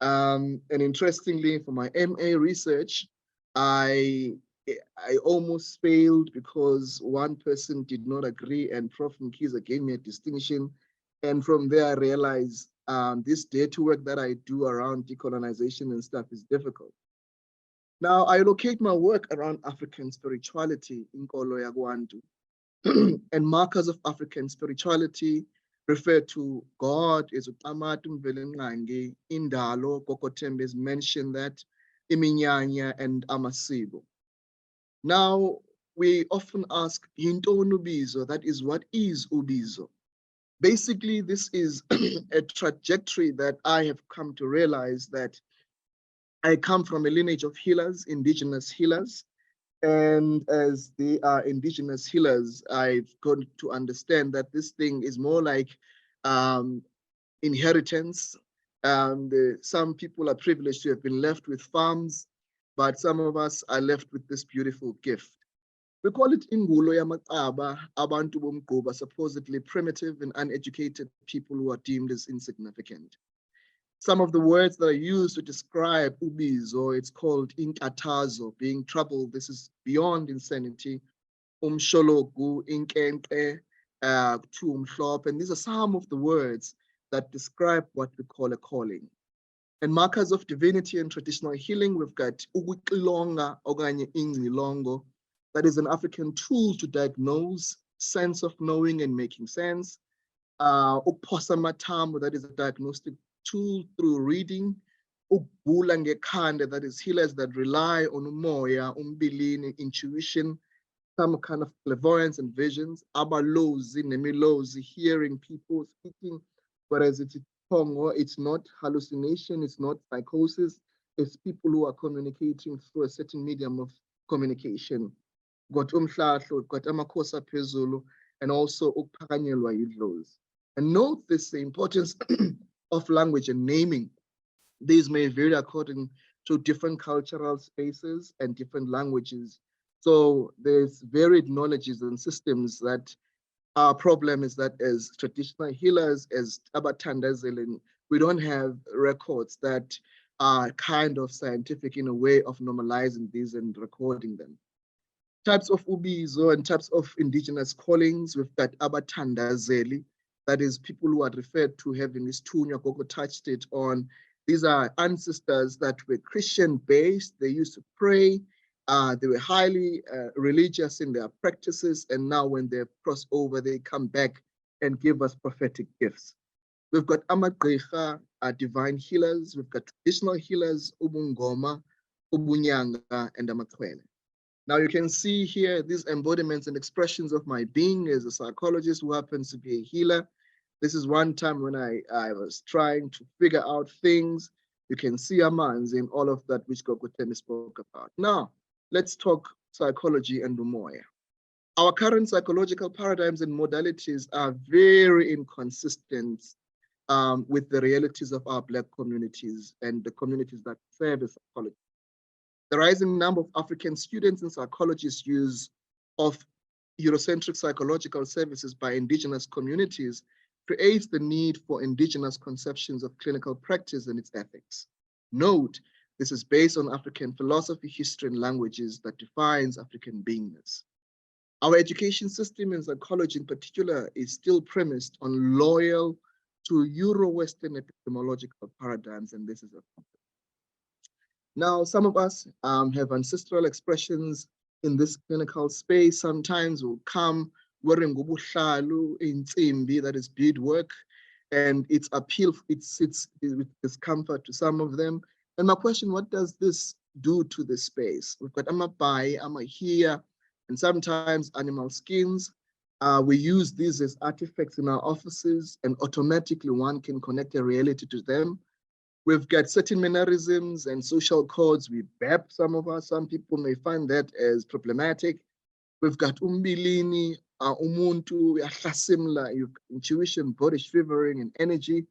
And interestingly, for my MA research, I almost failed because one person did not agree, and Prof. Mkhize gave me a distinction. And from there, I realized this data work that I do around decolonization and stuff is difficult. Now, I locate my work around African spirituality in Nkolo Yagwantu. and markers of African spirituality refer to God as Utamatu Mvelengangi, Indalo, Kokotembe has mentioned that, Iminyanya and Amasibo. Now, we often ask, Yinto Ubizo, that is, what is Ubizo? Basically, this is a trajectory that I have come to realize that I come from a lineage of healers, indigenous healers. And as they are indigenous healers, I've got to understand that this thing is more like inheritance. Some people are privileged to have been left with farms, but some of us are left with this beautiful gift. We call it Ingulo Yamataba, Abantu Bomgoba, supposedly primitive and uneducated people who are deemed as insignificant. Some of the words that are used to describe ubizo, it's called inkatazo, being troubled. This is beyond insanity. Umshologu, inkente, tumhlop, and these are some of the words that describe what we call a calling. And markers of divinity and traditional healing, we've got uwikilonga okanye ingilongo. That is an African tool to diagnose, sense of knowing and making sense. Uposamatamu, that is a diagnostic tool through reading. Ukubula ngekhanda, that is healers that rely on umoya, umbilini, intuition, some kind of clairvoyance and visions. Abalozi, nemilozi, hearing people speaking, whereas it's Congo, it's not hallucination, it's not psychosis, it's people who are communicating through a certain medium of communication. Got umhlahlo, got amakhosi aphezulu, and also ukuphakanyelwa yidlozi. And note this, the importance of language and naming. These may vary according to different cultural spaces and different languages. So there's varied knowledges and systems that our problem is that as traditional healers, as Abatandazelen, we don't have records that are kind of scientific in a way of normalizing these and recording them. Types of ubizo and types of indigenous callings, we've got Abatandazeli, that is people who are referred to having this tunya, Gogo touched it on. These are ancestors that were Christian-based, they used to pray, they were highly religious in their practices, and now when they cross over, they come back and give us prophetic gifts. We've got Amagriha, divine healers, we've got traditional healers, Ubungoma, Ubunyanga, and Amakwele. Now you can see here these embodiments and expressions of my being as a psychologist who happens to be a healer. This is one time when I was trying to figure out things. You can see Amans in all of that which Gokutemi spoke about. Now, let's talk psychology and umoya. Our current psychological paradigms and modalities are very inconsistent with the realities of our Black communities and the communities that serve as psychology. The rising number of African students and psychologists' use of Eurocentric psychological services by indigenous communities creates the need for indigenous conceptions of clinical practice and its ethics. Note, this is based on African philosophy, history, and languages that defines African beingness. Our education system in psychology in particular is still premised on loyal to Euro-Western epistemological paradigms, and this is a problem. Now, some of us have ancestral expressions in this clinical space. Sometimes we'll come wearing gubuhlalu in tsimbi, that is beadwork, and it's appeal, it sits with discomfort to some of them. And my question, what does this do to the space? We've got amabai, amahia, and sometimes animal skins. We use these as artifacts in our offices, and automatically one can connect a reality to them. We've got certain mannerisms and social codes. We BEP some of us. Some people may find that as problematic. We've got umbilini, umuntu, yahlasimla, intuition, body shivering and energy,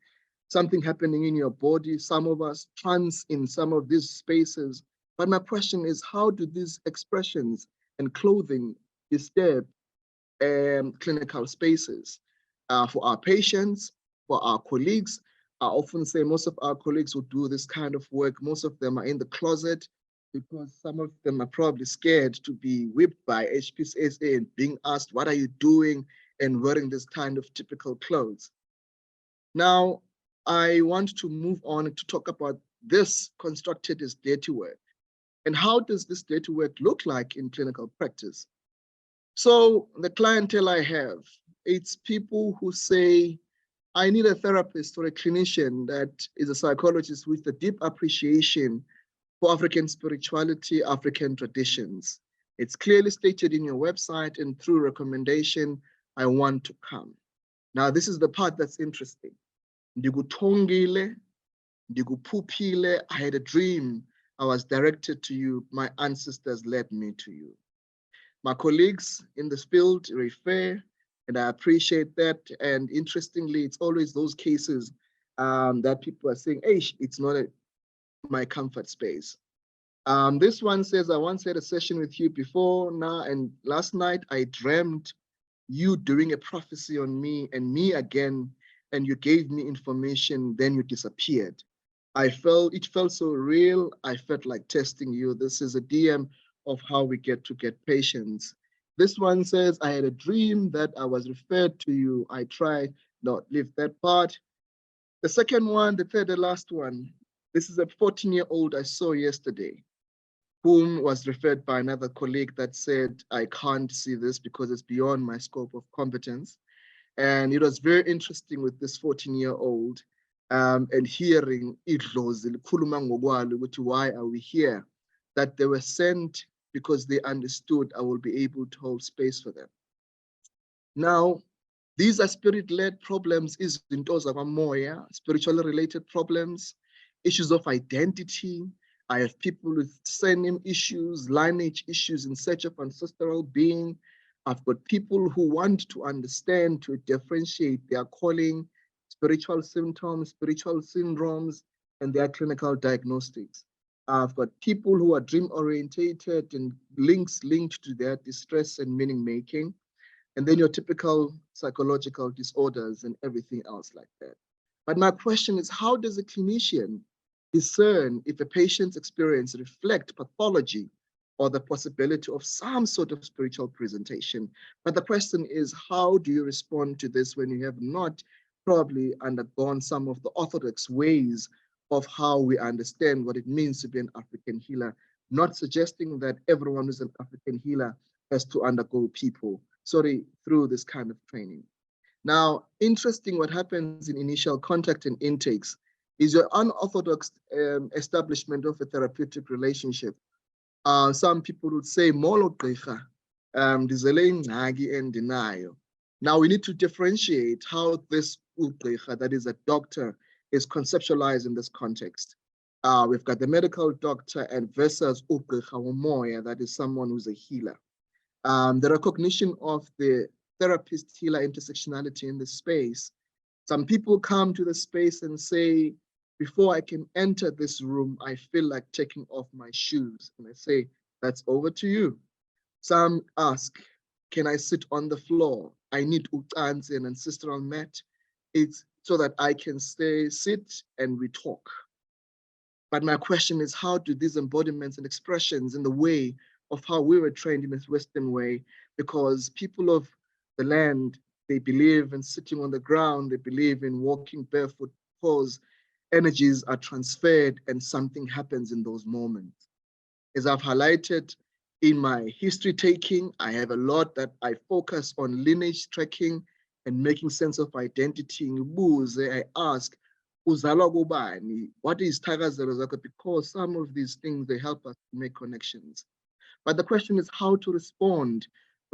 something happening in your body. Some of us trance in some of these spaces. But my question is, how do these expressions and clothing disturb clinical spaces for our patients, for our colleagues? I often say most of our colleagues who do this kind of work, most of them are in the closet because some of them are probably scared to be whipped by HPCSA and being asked, what are you doing, and wearing this kind of typical clothes. Now, I want to move on to talk about this constructed as dirty work. And how does this dirty work look like in clinical practice? So the clientele I have, it's people who say, I need a therapist or a clinician that is a psychologist with a deep appreciation for African spirituality, African traditions. It's clearly stated in your website, and through recommendation, I want to come. Now, this is the part that's interesting. Ndikutongile, ndikuphuphile, I had a dream. I was directed to you. My ancestors led me to you. My colleagues in this field refer, and I appreciate that. And interestingly, it's always those cases that people are saying, hey, it's not my comfort space. This one says, I once had a session with you before now, and last night I dreamt you doing a prophecy on me and me again, and you gave me information, then you disappeared. It felt so real. I felt like testing you. This is a DM of how we get patients. This one says, I had a dream that I was referred to you. I tried not leave that part. The second one, the third, the last one. This is a 14-year-old I saw yesterday, whom was referred by another colleague that said, I can't see this because it's beyond my scope of competence. And it was very interesting with this 14-year-old and hearing why are we here, that they were sent because they understood I will be able to hold space for them. Now, these are spirit-led problems, spiritually related problems, issues of identity. I have people with surname issues, lineage issues in search of ancestral being. I've got people who want to understand, to differentiate their calling, spiritual symptoms, spiritual syndromes, and their clinical diagnostics. I've got people who are dream-orientated and links linked to their distress and meaning-making. And then your typical psychological disorders and everything else like that. But my question is, how does a clinician discern if a patient's experience reflects pathology or the possibility of some sort of spiritual presentation? But the question is, how do you respond to this when you have not probably undergone some of the orthodox ways of how we understand what it means to be an African healer? Not suggesting that everyone who's an African healer has to undergo through this kind of training. Now, interesting what happens in initial contact and intakes is your unorthodox establishment of a therapeutic relationship. Some people would say, molo gqirha, and denial. Now we need to differentiate how this ugqirha, that is a doctor, is conceptualized in this context. We've got the medical doctor and versus ugqirha womoya, that is someone who's a healer. The recognition of the therapist-healer intersectionality in the space. Some people come to the space and say, before I can enter this room, I feel like taking off my shoes. And I say, that's over to you. Some ask, can I sit on the floor? I need utanzi and ancestral mat. It's so that I can sit and we talk. But my question is, how do these embodiments and expressions in the way of how we were trained in this Western way, because people of the land, they believe in sitting on the ground, they believe in walking barefoot, because energies are transferred and something happens in those moments. As I've highlighted in my history taking, I have a lot that I focus on lineage tracking and making sense of identity. I ask, what is Thakazelo? Because some of these things, they help us to make connections. But the question is how to respond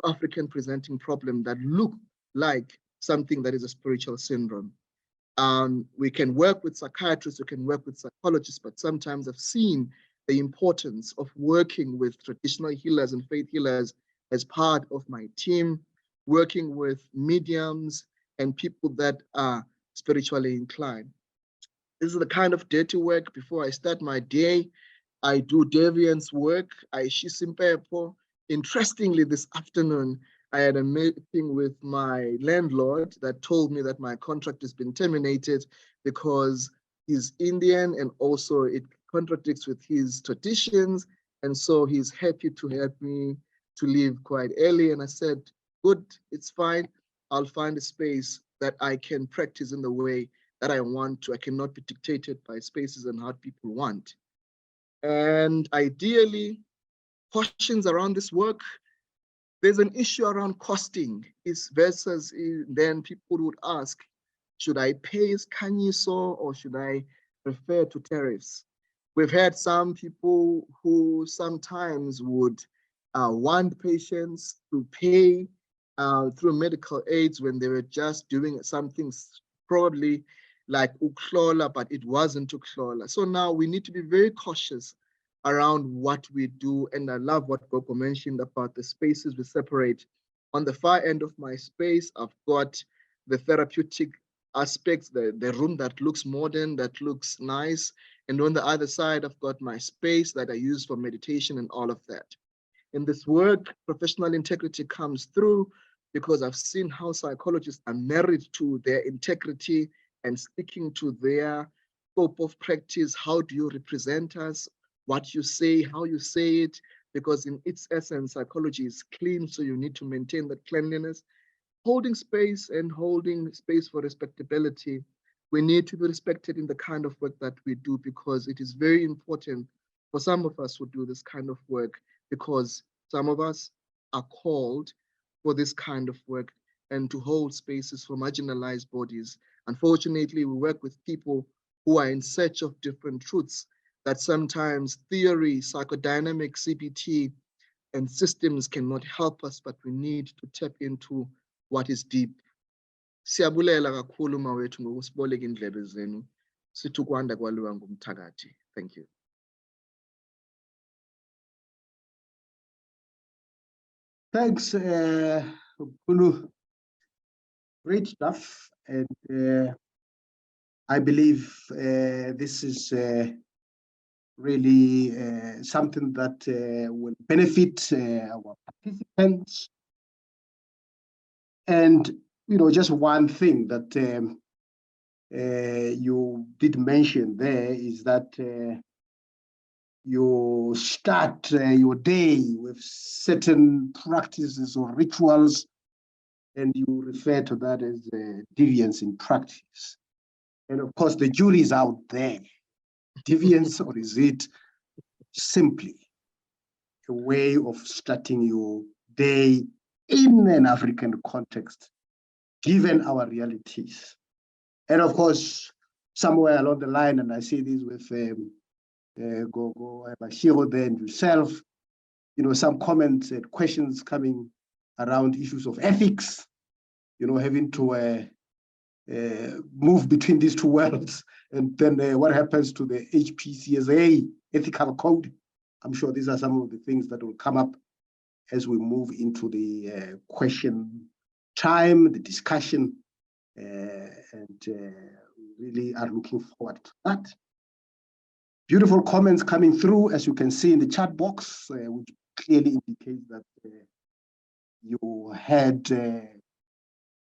to African presenting problems that look like something that is a spiritual syndrome. We can work with psychiatrists, we can work with psychologists, but sometimes I've seen the importance of working with traditional healers and faith healers as part of my team, working with mediums and people that are spiritually inclined. This is the kind of dirty work before I start my day. I do deviance work. I shisimpepo. Interestingly, this afternoon, I had a meeting with my landlord that told me that my contract has been terminated because he's Indian and also it contradicts with his traditions. And so he's happy to help me to leave quite early. And I said, good, it's fine. I'll find a space that I can practice in the way that I want to. I cannot be dictated by spaces and how people want. And ideally, questions around this work, There's an issue around costing versus then people would ask, should I pay Kanyiso or should I refer to tariffs? We've had some people who sometimes would want patients to pay through medical aids when they were just doing something probably like uklola, but it wasn't uklola. So now we need to be very cautious around what we do. And I love what Gogo mentioned about the spaces we separate. On the far end of my space, I've got the therapeutic aspects, the room that looks modern, that looks nice. And on the other side, I've got my space that I use for meditation and all of that. In this work, professional integrity comes through because I've seen how psychologists are married to their integrity and sticking to their scope of practice. How do you represent us? What you say, how you say it, because in its essence, psychology is clean, so you need to maintain that cleanliness. Holding space and holding space for respectability. We need to be respected in the kind of work that we do, because it is very important for some of us who do this kind of work, because some of us are called for this kind of work and to hold spaces for marginalized bodies. Unfortunately, we work with people who are in search of different truths, that sometimes theory, psychodynamic, CBT, and systems cannot help us, but we need to tap into what is deep. Siyabulela kakhulu mawethu ngokusiboleka indlebe zenu. Sithi ukwanda kwaliwa ngumthakathi. Thank you. Thanks, Kulu. Great stuff. And I believe this is really something that will benefit our participants. And, you know, just one thing that you did mention there is that you start your day with certain practices or rituals, and you refer to that as deviance in practice. And of course, the jury is out there. Deviance, or is it simply a way of starting your day in an African context, given our realities? And of course, somewhere along the line, and I see this with Gogo, Bashiro there and yourself, you know, some comments and questions coming around issues of ethics, you know, having to move between these two worlds, and then what happens to the HPCSA ethical code. I'm sure these are some of the things that will come up as we move into the question time, the discussion, and really are looking forward to that. Beautiful comments coming through, as you can see in the chat box, which clearly indicates that you had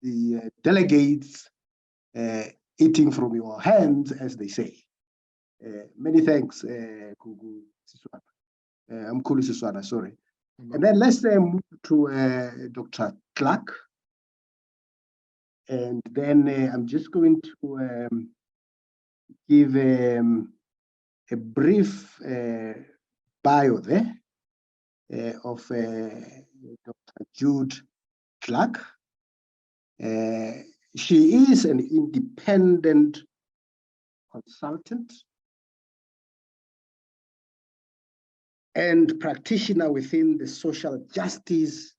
the delegates eating from your hands, as they say. Many thanks, Kugu Siswana. I'm Kulu Siswana, sorry. And then let's move to Dr. Clark. And then I'm just going to give a brief bio there of Dr. Jude Clark. She is an independent consultant and practitioner within the social justice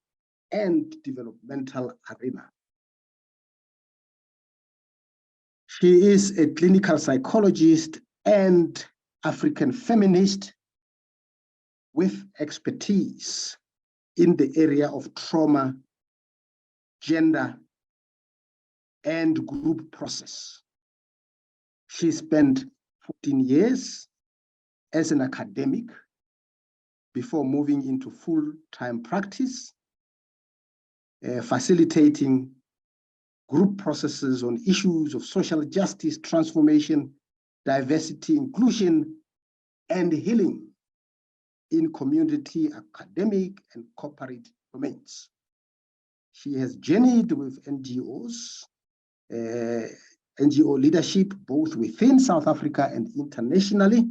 and developmental arena. She is a clinical psychologist and African feminist with expertise in the area of trauma, gender, and group process. She spent 14 years as an academic before moving into full-time practice, facilitating group processes on issues of social justice, transformation, diversity, inclusion, and healing in community, academic, and corporate domains. She has journeyed with NGOs, NGO leadership, both within South Africa and internationally,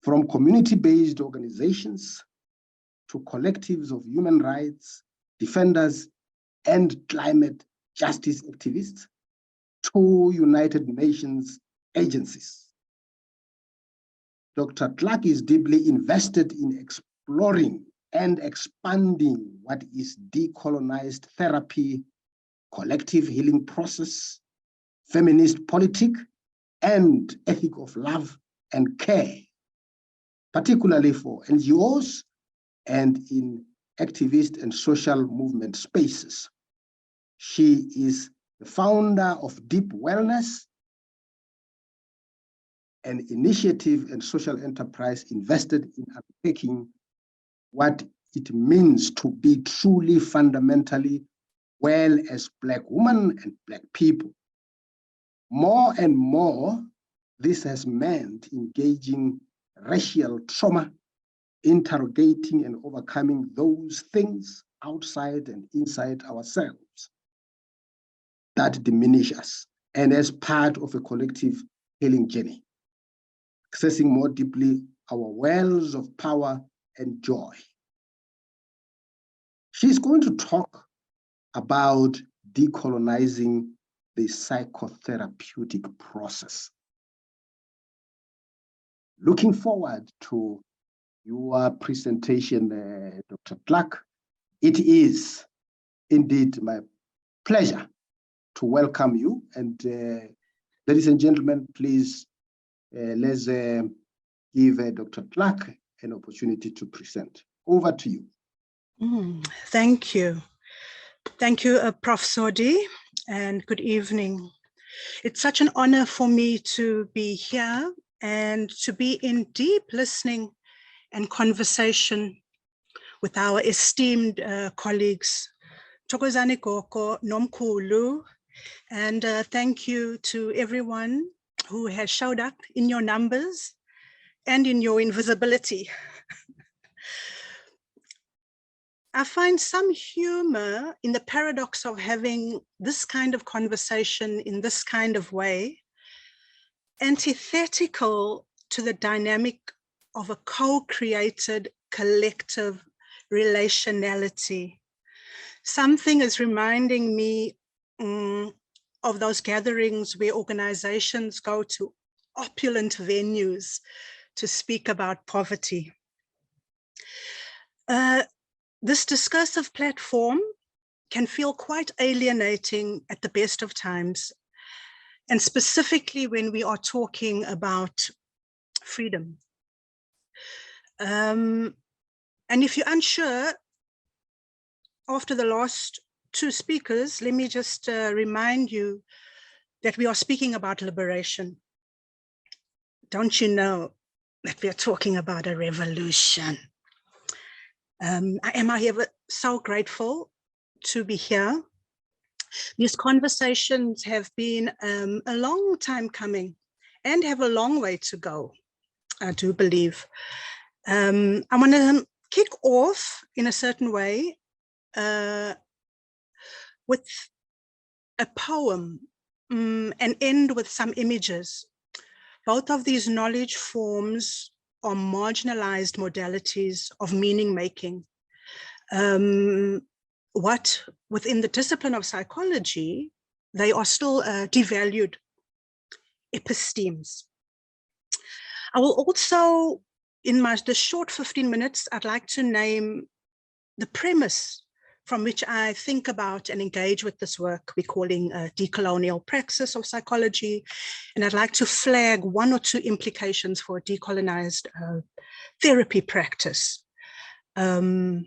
from community-based organizations to collectives of human rights defenders and climate justice activists, to United Nations agencies. Dr. Clark is deeply invested in exploring and expanding what is decolonized therapy, collective healing process, feminist politics, and ethic of love and care, particularly for NGOs and in activist and social movement spaces. She is the founder of Deep Wellness, an initiative and social enterprise invested in unpacking what it means to be truly fundamentally well as Black women and Black people. More and more, this has meant engaging racial trauma, interrogating and overcoming those things outside and inside ourselves that diminish us, and as part of a collective healing journey, accessing more deeply our wells of power and joy. She's going to talk about decolonizing the psychotherapeutic process. Looking forward to your presentation, Dr. Clark. It is indeed my pleasure to welcome you. And ladies and gentlemen, please let's give Dr. Clark an opportunity to present. Over to you. Thank you. Thank you, Prof. Sodi, and good evening. It's such an honor for me to be here and to be in deep listening and conversation with our esteemed colleagues, Thokozani Goko, Nomkhulu, and thank you to everyone who has showed up in your numbers and in your invisibility. I find some humor in the paradox of having this kind of conversation in this kind of way, antithetical to the dynamic of a co-created collective relationality. Something is reminding me of those gatherings where organizations go to opulent venues to speak about poverty. This discursive platform can feel quite alienating at the best of times, and specifically when we are talking about freedom. And if you're unsure, after the last two speakers, let me just remind you that we are speaking about liberation. Don't you know that we are talking about a revolution? I am ever so grateful to be here. These conversations have been a long time coming and have a long way to go, I do believe. I want to kick off in a certain way with a poem and end with some images. Both of these knowledge forms are marginalized modalities of meaning making. What within the discipline of psychology, they are still devalued epistemes. I will also, in the short 15 minutes, I'd like to name the premise from which I think about and engage with this work we're calling decolonial praxis of psychology. And I'd like to flag one or two implications for a decolonized therapy practice. So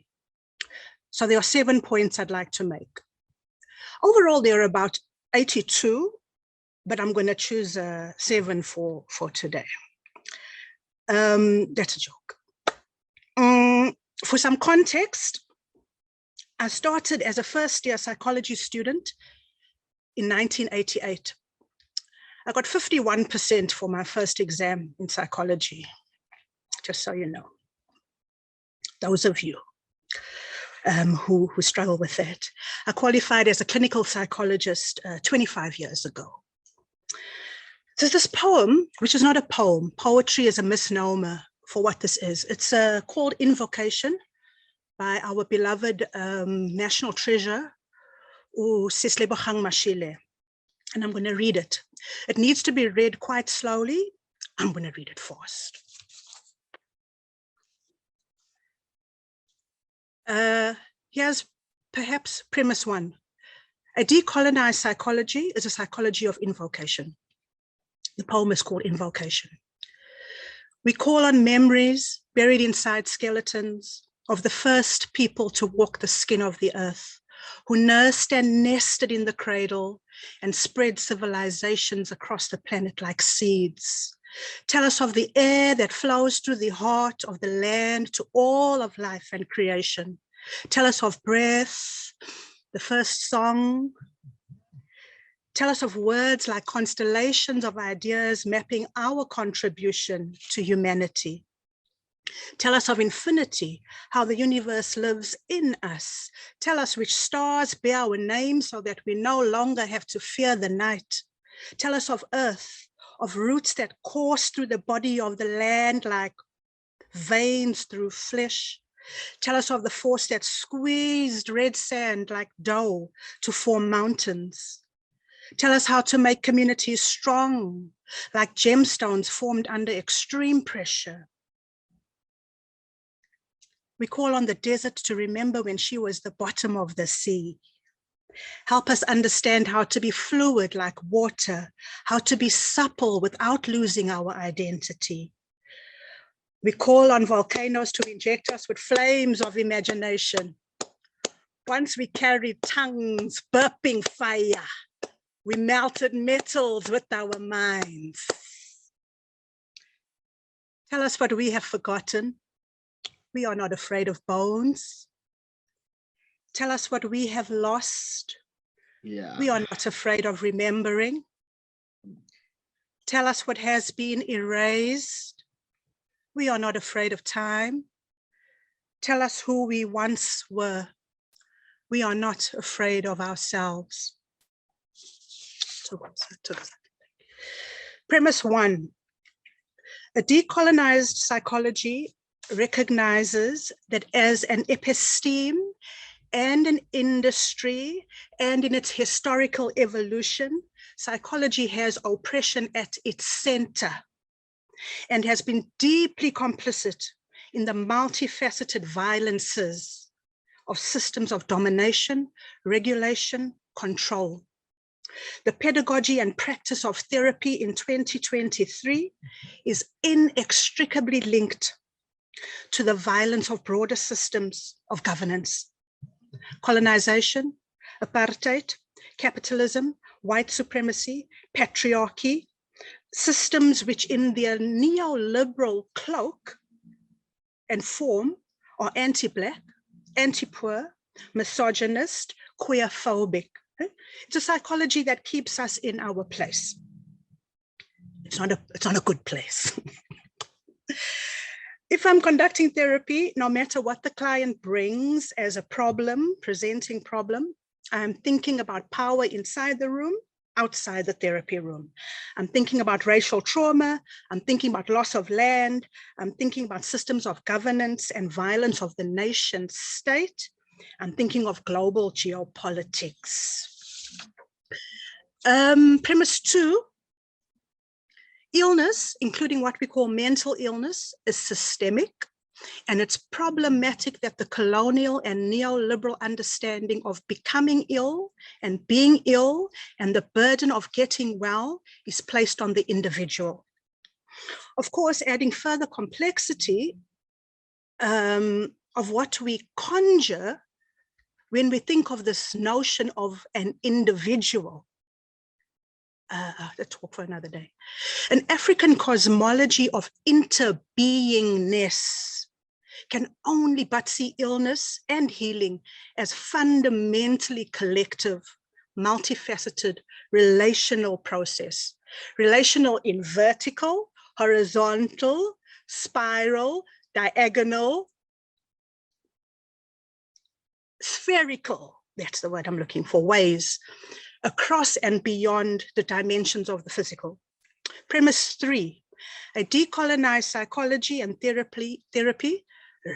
there are 7 points I'd like to make. Overall, there are about 82, but I'm going to choose 7 for today. That's a joke. For some context, I started as a first-year psychology student in 1988. I got 51% for my first exam in psychology, just so you know. Those of you who struggle with that. I qualified as a clinical psychologist 25 years ago. So this poem, which is not a poem, poetry is a misnomer for what this is. It's called Invocation by our beloved national treasure, Sislebogang Mashile. And I'm going to read it. It needs to be read quite slowly. I'm going to read it fast. Here's perhaps premise one. A decolonized psychology is a psychology of invocation. The poem is called Invocation. We call on memories buried inside skeletons of the first people to walk the skin of the earth, who nursed and nested in the cradle and spread civilizations across the planet like seeds. Tell us of the air that flows through the heart of the land to all of life and creation. Tell us of breath, the first song. Tell us of words like constellations of ideas mapping our contribution to humanity. Tell us of infinity, how the universe lives in us. Tell us which stars bear our name so that we no longer have to fear the night. Tell us of earth, of roots that course through the body of the land like veins through flesh. Tell us of the force that squeezed red sand like dough to form mountains. Tell us how to make communities strong, like gemstones formed under extreme pressure. We call on the desert to remember when she was the bottom of the sea. Help us understand how to be fluid like water, how to be supple without losing our identity. We call on volcanoes to inject us with flames of imagination. Once we carried tongues burping fire. We melted metals with our minds. Tell us what we have forgotten. We are not afraid of bones. Tell us what we have lost. Yeah. We are not afraid of remembering. Tell us what has been erased. We are not afraid of time. Tell us who we once were. We are not afraid of ourselves. Premise one, a decolonized psychology recognizes that as an episteme and an industry and in its historical evolution, psychology has oppression at its center and has been deeply complicit in the multifaceted violences of systems of domination, regulation, control. The pedagogy and practice of therapy in 2023 is inextricably linked to the violence of broader systems of governance. Colonization, apartheid, capitalism, white supremacy, patriarchy, systems which in their neoliberal cloak and form are anti-Black, anti-poor, misogynist, queer-phobic. It's a psychology that keeps us in our place. It's not a good place. If I'm conducting therapy, no matter what the client brings as a problem, presenting problem, I'm thinking about power inside the room, outside the therapy room. I'm thinking about racial trauma. I'm thinking about loss of land. I'm thinking about systems of governance and violence of the nation state. I'm thinking of global geopolitics. Premise two, illness, including what we call mental illness, is systemic, and it's problematic that the colonial and neoliberal understanding of becoming ill and being ill and the burden of getting well is placed on the individual. Of course, adding further complexity of what we conjure when we think of this notion of an individual. Let's talk for another day. An African cosmology of interbeingness can only but see illness and healing as fundamentally collective, multifaceted, relational process. Relational in vertical, horizontal, spiral, diagonal, spherical, that's the word I'm looking for, ways, across and beyond the dimensions of the physical. Premise three, a decolonized psychology and therapy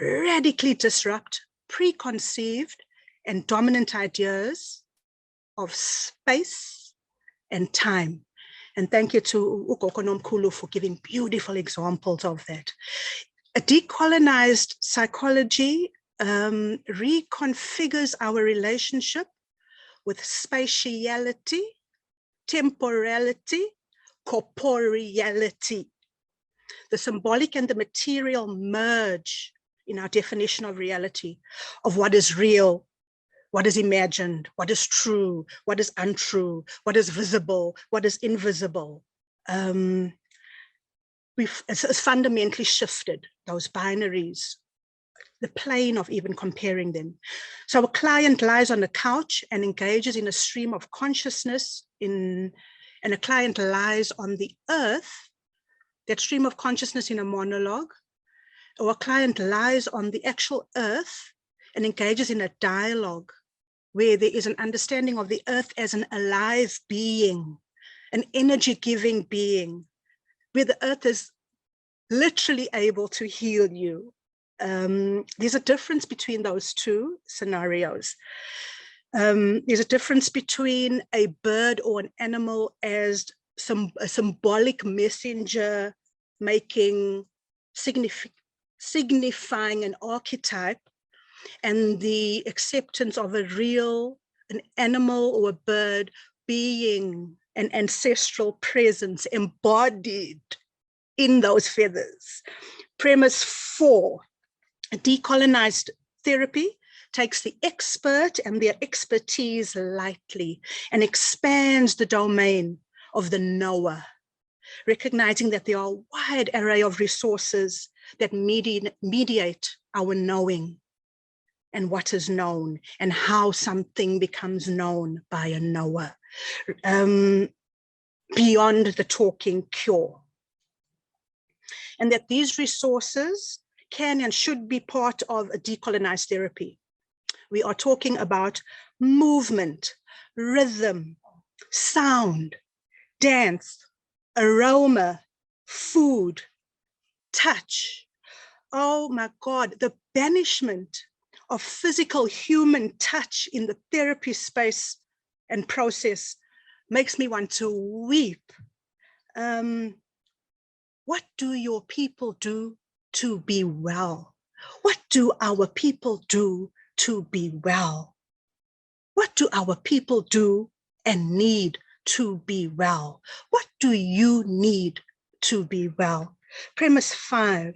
radically disrupt preconceived and dominant ideas of space and time. And thank you to Ugogo Nomkhulu for giving beautiful examples of that. A decolonized psychology reconfigures our relationship with spatiality, temporality, corporeality. The symbolic and the material merge in our definition of reality, of what is real, what is imagined, what is true, what is untrue, what is visible, what is invisible. It's fundamentally shifted, those binaries, the plane of even comparing them. So a client lies on a couch and engages in a stream of consciousness, and a client lies on the earth, that stream of consciousness in a monologue, or a client lies on the actual earth and engages in a dialogue where there is an understanding of the earth as an alive being, an energy-giving being, where the earth is literally able to heal you. There's a difference between those two scenarios. There's a difference between a bird or an animal as a symbolic messenger signifying an archetype, and the acceptance of an animal or a bird being an ancestral presence embodied in those feathers. Premise 4, a decolonized therapy takes the expert and their expertise lightly and expands the domain of the knower, recognizing that there are a wide array of resources that mediate our knowing and what is known and how something becomes known by a knower, beyond the talking cure. And that these resources can and should be part of a decolonized therapy. We are talking about movement, rhythm, sound, dance, aroma, food, touch. Oh my God, the banishment of physical human touch in the therapy space and process makes me want to weep. What do your people do to be well? What do our people do to be well? What do our people do and need to be well? What do you need to be well? Premise 5,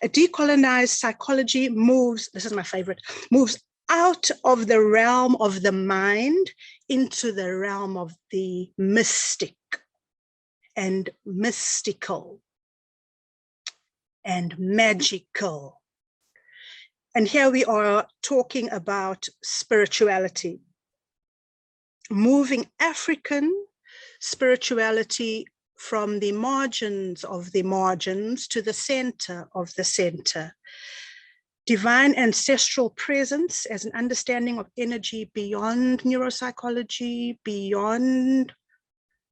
a decolonized psychology moves, this is my favorite, moves out of the realm of the mind into the realm of the mystic and mystical and magical. And here we are talking about spirituality, moving African spirituality from the margins of the margins to the center of the center. Divine ancestral presence as an understanding of energy beyond neuropsychology, beyond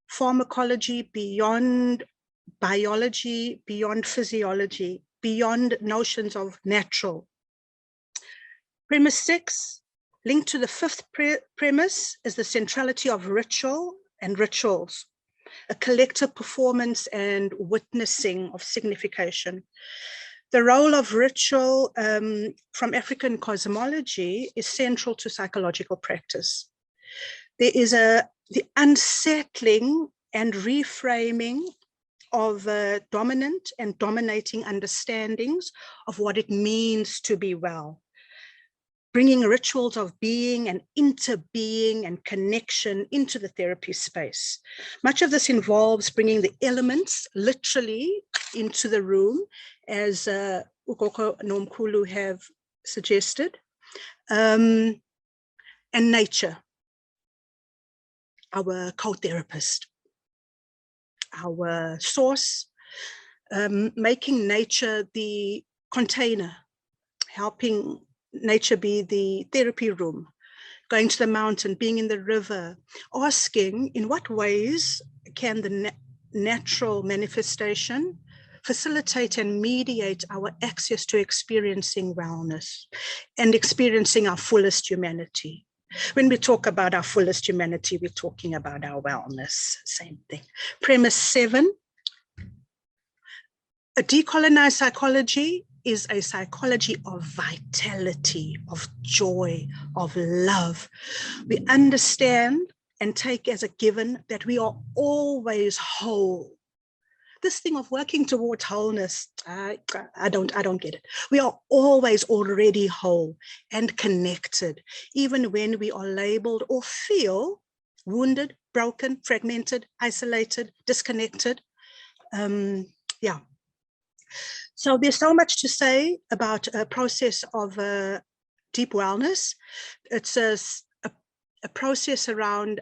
pharmacology, beyond biology, beyond physiology, beyond notions of natural. Premise 6, linked to the 5th premise, is the centrality of ritual and rituals, a collective performance and witnessing of signification. The role of ritual from African cosmology is central to psychological practice. There is the unsettling and reframing of dominant and dominating understandings of what it means to be well, bringing rituals of being and interbeing and connection into the therapy space. Much of this involves bringing the elements literally into the room, as Ugogo Nomkhulu have suggested, and nature, our co-therapist, our source, making nature the container, helping nature be the therapy room, going to the mountain, being in the river, asking in what ways can the natural manifestation facilitate and mediate our access to experiencing wellness and experiencing our fullest humanity. When we talk about our fullest humanity, we're talking about our wellness, same thing. Premise 7, a decolonized psychology is a psychology of vitality, of joy, of love. We understand and take as a given that we are always whole. This thing of working towards wholeness, I don't get it. We are always already whole and connected, even when we are labeled or feel wounded, broken, fragmented, isolated, disconnected. Yeah. So there's so much to say about a process of deep wellness. It's a process around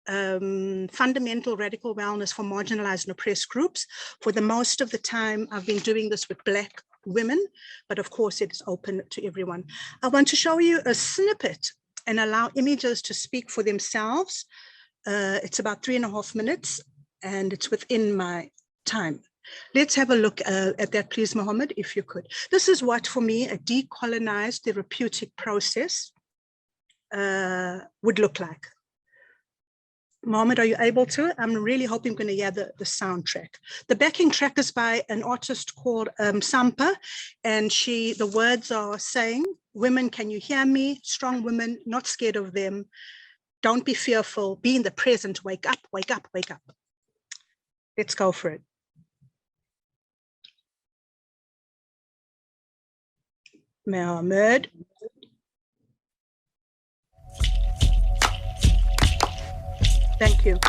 fundamental radical wellness for marginalized and oppressed groups. For the most of the time, I've been doing this with Black women, but of course it is open to everyone. I want to show you a snippet and allow images to speak for themselves. It's about 3.5 minutes and it's within my time. Let's have a look at that, please, Mohammed, if you could. This is what, for me, a decolonized therapeutic process would look like. Mohammed, are you able to? I'm really hoping I'm going to hear the soundtrack. The backing track is by an artist called Sampa, and the words are saying, women, can you hear me? Strong women, not scared of them. Don't be fearful, be in the present, wake up, wake up, wake up. Let's go for it. Mohammed. Thank you.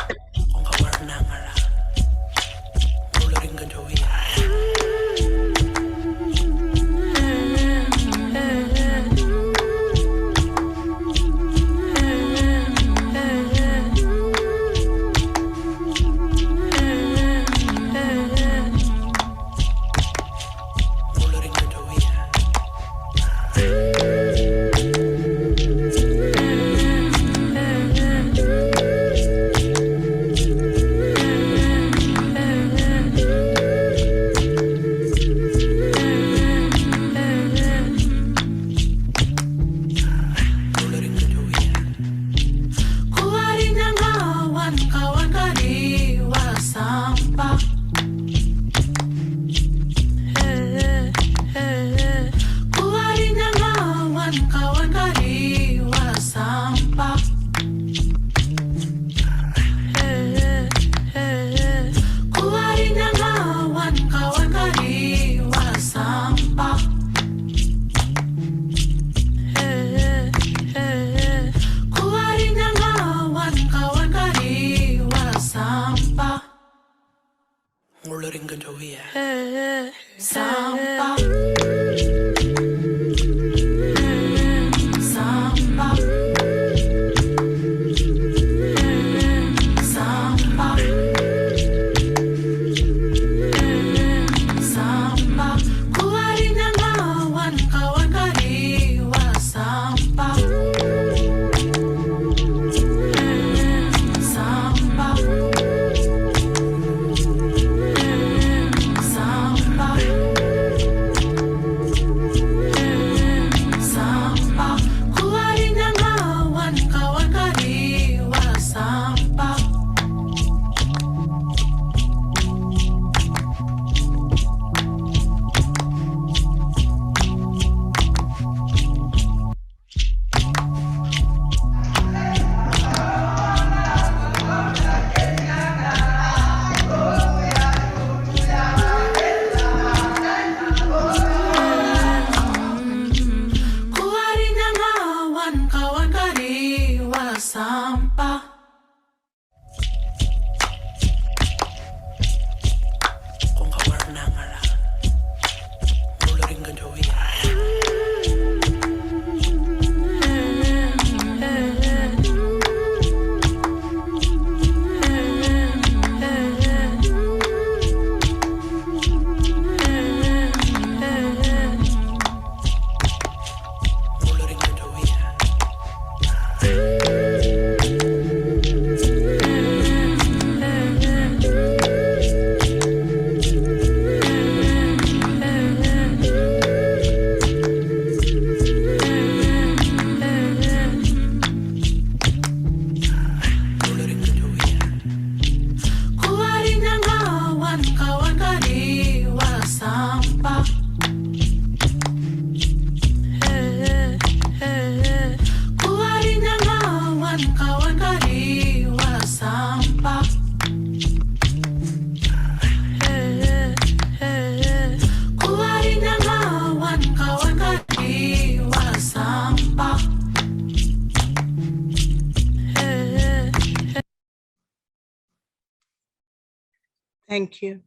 Thank you.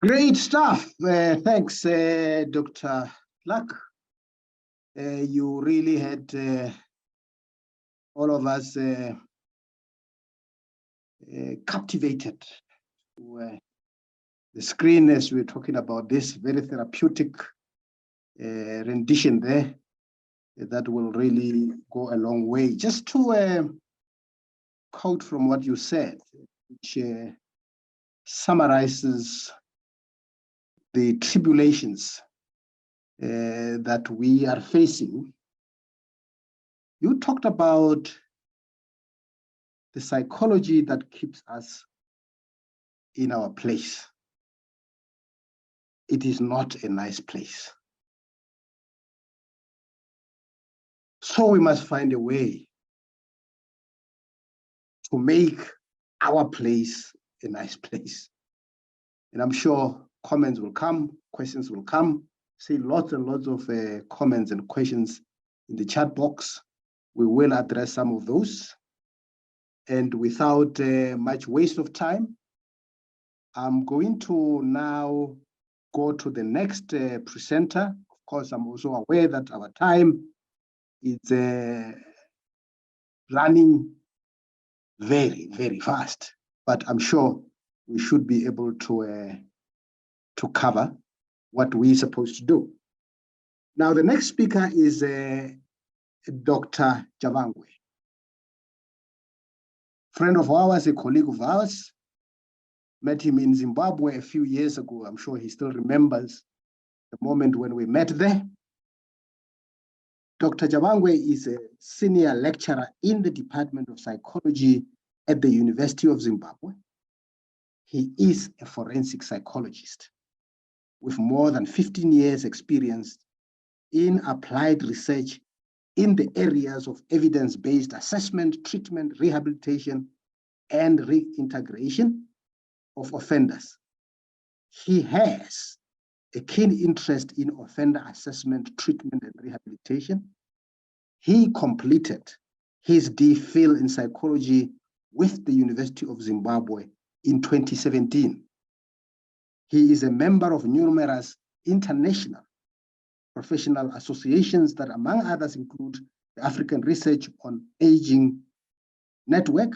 Great stuff. Thanks, Dr. Clark. You really had all of us captivated to the screen as we're talking about this very therapeutic rendition there that will really go a long way. Just to quote from what you said, which summarizes the tribulations that we are facing. You talked about the psychology that keeps us in our place. It is not a nice place. So we must find a way to make our place a nice place. And I'm sure comments will come, questions will come. See lots and lots of comments and questions in the chat box. We will address some of those. And without much waste of time, I'm going to now go to the next presenter. Of course, I'm also aware that our time is running very, very fast, but I'm sure we should be able to cover what we're supposed to do. Now, the next speaker is Dr. Javangwe. Friend of ours, a colleague of ours, met him in Zimbabwe a few years ago. I'm sure he still remembers the moment when we met there. Dr. Javangwe is a senior lecturer in the Department of Psychology at the University of Zimbabwe. He is a forensic psychologist with more than 15 years experience in applied research in the areas of evidence-based assessment, treatment, rehabilitation, and reintegration of offenders. He has a keen interest in offender assessment, treatment, and rehabilitation. He completed his DPhil in psychology with the University of Zimbabwe in 2017. He is a member of numerous international professional associations that, among others, include the African Research on Aging Network,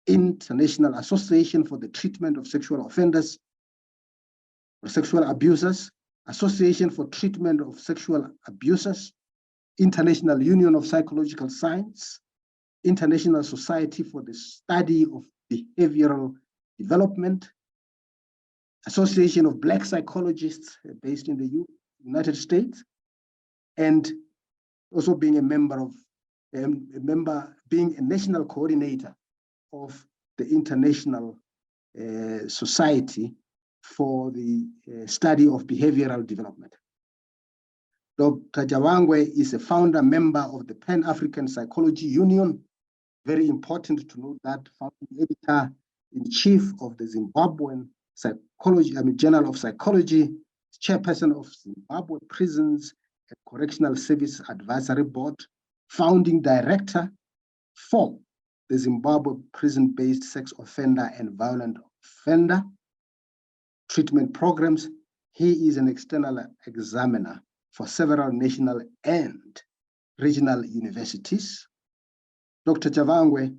International Association for the Treatment of Sexual Offenders or Sexual Abusers, Association for Treatment of Sexual Abusers, International Union of Psychological Science, International Society for the Study of Behavioral Development, Association of Black Psychologists based in the United States, and also being a member of, being a national coordinator of the International Society for the Study of Behavioral Development. Dr. Javangwe is a founder member of the Pan-African Psychology Union. Very important to note that, founding editor-in-chief of the Zimbabwean Journal of Psychology, chairperson of Zimbabwe Prisons and Correctional Service Advisory Board, founding director for the Zimbabwe Prison-Based Sex Offender and Violent Offender Treatment Programs. He is an external examiner for several national and regional universities. Dr. Javangwe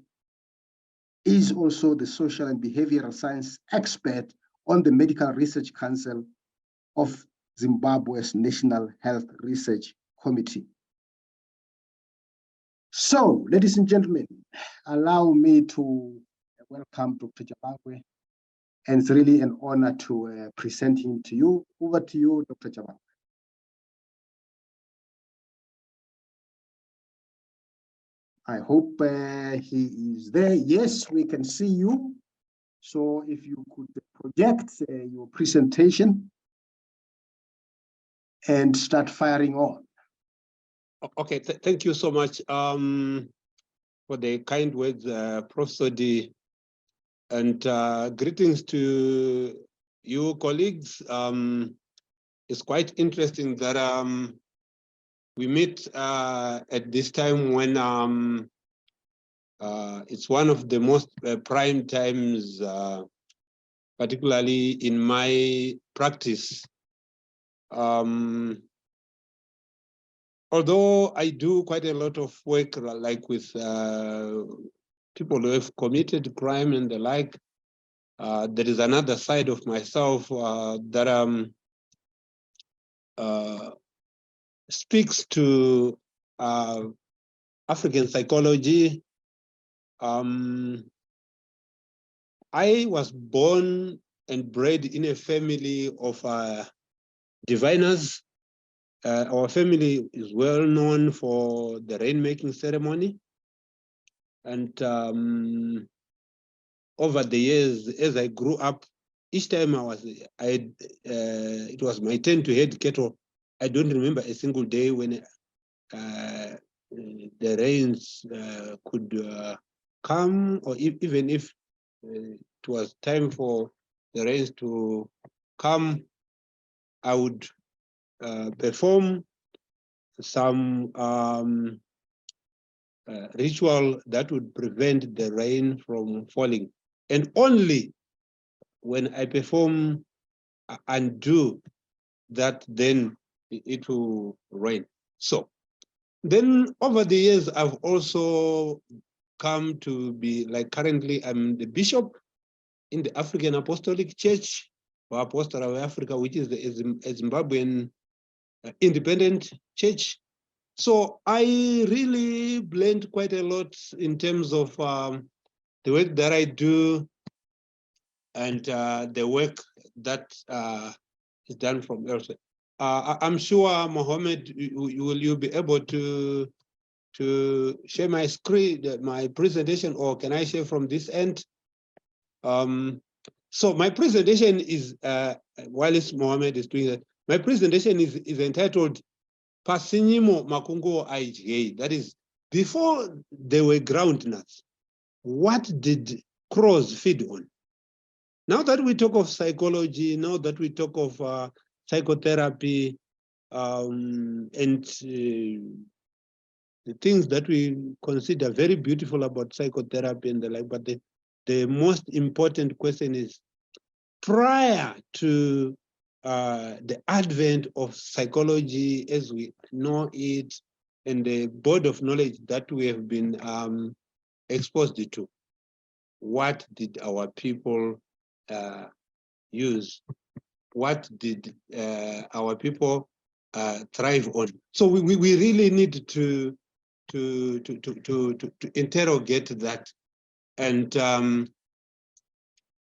is also the social and behavioral science expert on the Medical Research Council of Zimbabwe's National Health Research Committee. So, ladies and gentlemen, allow me to welcome Dr. Javangwe, and it's really an honor to present him to you. Over to you, Dr. Javangwe. I hope he is there. Yes, we can see you. So if you could project your presentation and start firing on. Okay, thank you so much for the kind words, Professor D. And greetings to you colleagues. It's quite interesting that we meet at this time when It's one of the most prime times, particularly in my practice. Although I do quite a lot of work, like with people who have committed crime and the like, there is another side of myself that speaks to African psychology. I was born and bred in a family of diviners. Our family is well known for the rainmaking ceremony. And over the years, as I grew up, each time it was my turn to head cattle, I don't remember a single day when the rains could come, or even if it was time for the rains to come, I would perform some ritual that would prevent the rain from falling. And only when I perform and do that, then it will rain. So then over the years, I've also come to be, like, currently I'm the bishop in the African Apostolic Church, or Apostle of Africa, which is the Zimbabwean independent church. So I really blend quite a lot in terms of the work that I do and the work that is done from elsewhere. I'm sure, Mohammed, you'll be able to share my screen, my presentation, or can I share from this end? So my presentation is, while Mohammed is doing that, my presentation is entitled Pasinyimo Makungo IGA. That is, before they were groundnuts, what did crows feed on? Now that we talk of psychology, now that we talk of psychotherapy, and the things that we consider very beautiful about psychotherapy and the like, but the most important question is, prior to the advent of psychology as we know it, and the board of knowledge that we have been exposed to, what did our people use? What did our people thrive on? So we really need to interrogate that, and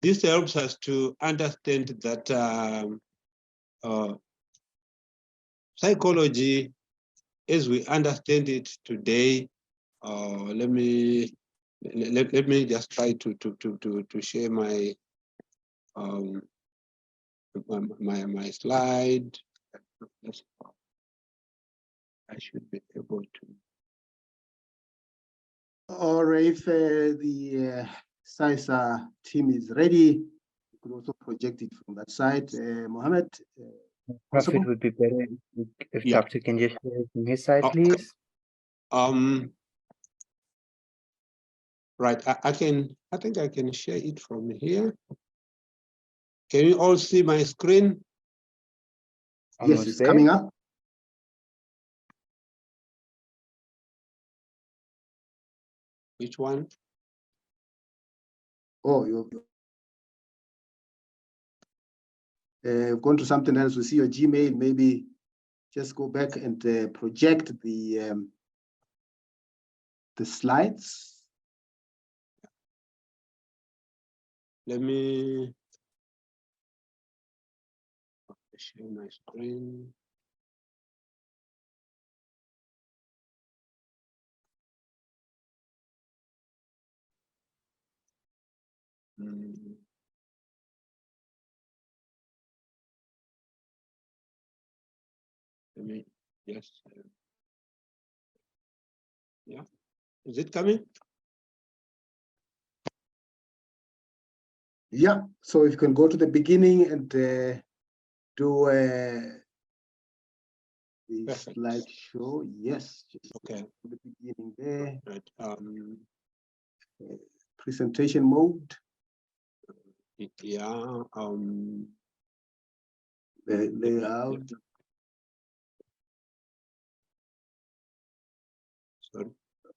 this helps us to understand that psychology, as we understand it today, let me just try to share my my slide. I should be able to. Or if the SAISA team is ready, you could also project it from that side. Mohammed, It would be better if Yeah. Dr. can just share from his side, Okay. please. Right, I think I can share it from here. Can you all see my screen? Yes, Almost it's there. coming up. Which one? Oh, you've gone to something else. We see your Gmail. Maybe just go back and project the slides. Let me share my screen. Let me just, yeah. Is it coming? Yeah, so if you can go to the beginning and do the Perfect. slideshow. Yes, just Okay. the beginning there. Right. presentation mode. Yeah. Layout. Sorry.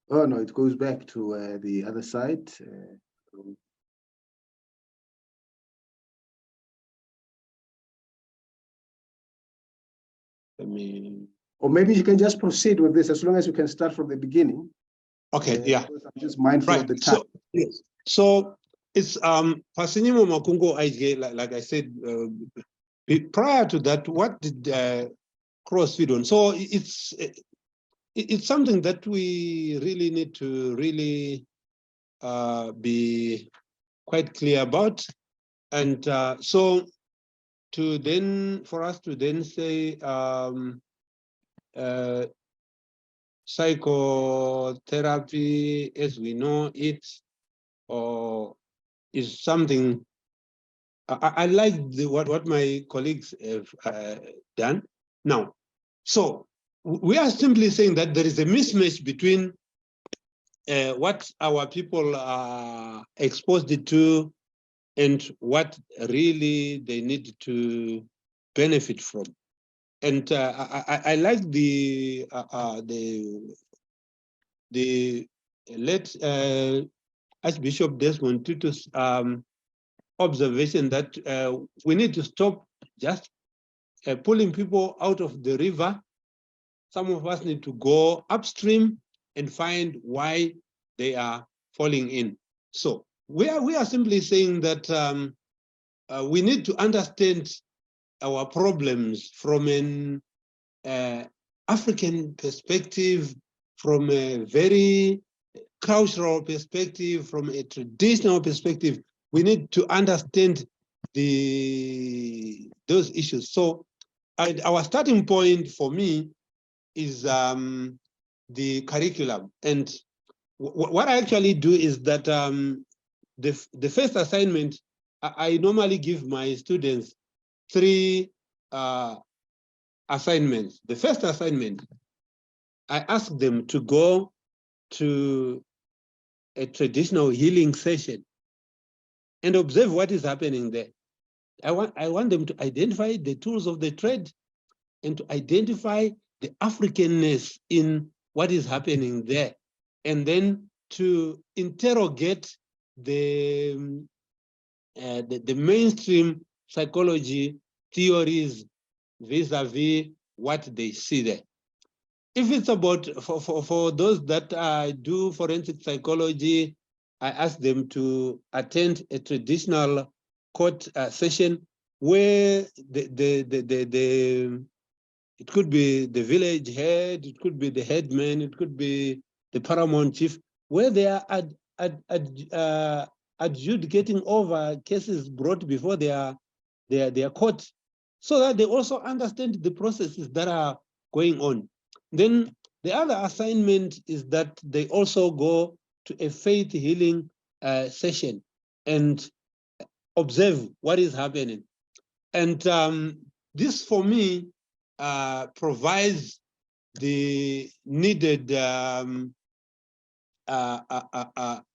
Oh no, it goes back to the other side. Let me. Or maybe you can just proceed with this as long as you can start from the beginning. Okay. Yeah. I'm just mindful of the time. So yes. So it's Fasinimo Makungo IJ, like I said prior to that. What did Cross feed on? So it's something that we really need to really be quite clear about, and so for us to then say psychotherapy as we know it, or is something. I like what my colleagues have done now. So we are simply saying that there is a mismatch between what our people are exposed to and what really they need to benefit from. And I like the late Archbishop Desmond Tutu's observation that we need to stop just pulling people out of the river. Some of us need to go upstream and find why they are falling in. So we are simply saying that we need to understand our problems from an African perspective, from a very cultural perspective, from a traditional perspective. We need to understand those issues. So our starting point for me is the curriculum. And what I actually do is that the first assignment, I normally give my students 3 assignments. The first assignment, I ask them to go to a traditional healing session and observe what is happening there. I want them to identify the tools of the trade and to identify the Africanness in what is happening there, and then to interrogate the mainstream psychology theories vis-a-vis what they see there. If it's about, for those that do forensic psychology, I ask them to attend a traditional court session where it could be the village head, it could be the headman, it could be the paramount chief, where they are adjudicating over cases brought before their court, so that they also understand the processes that are going on. Then the other assignment is that they also go to a faith healing session and observe what is happening. And this, for me, provides the needed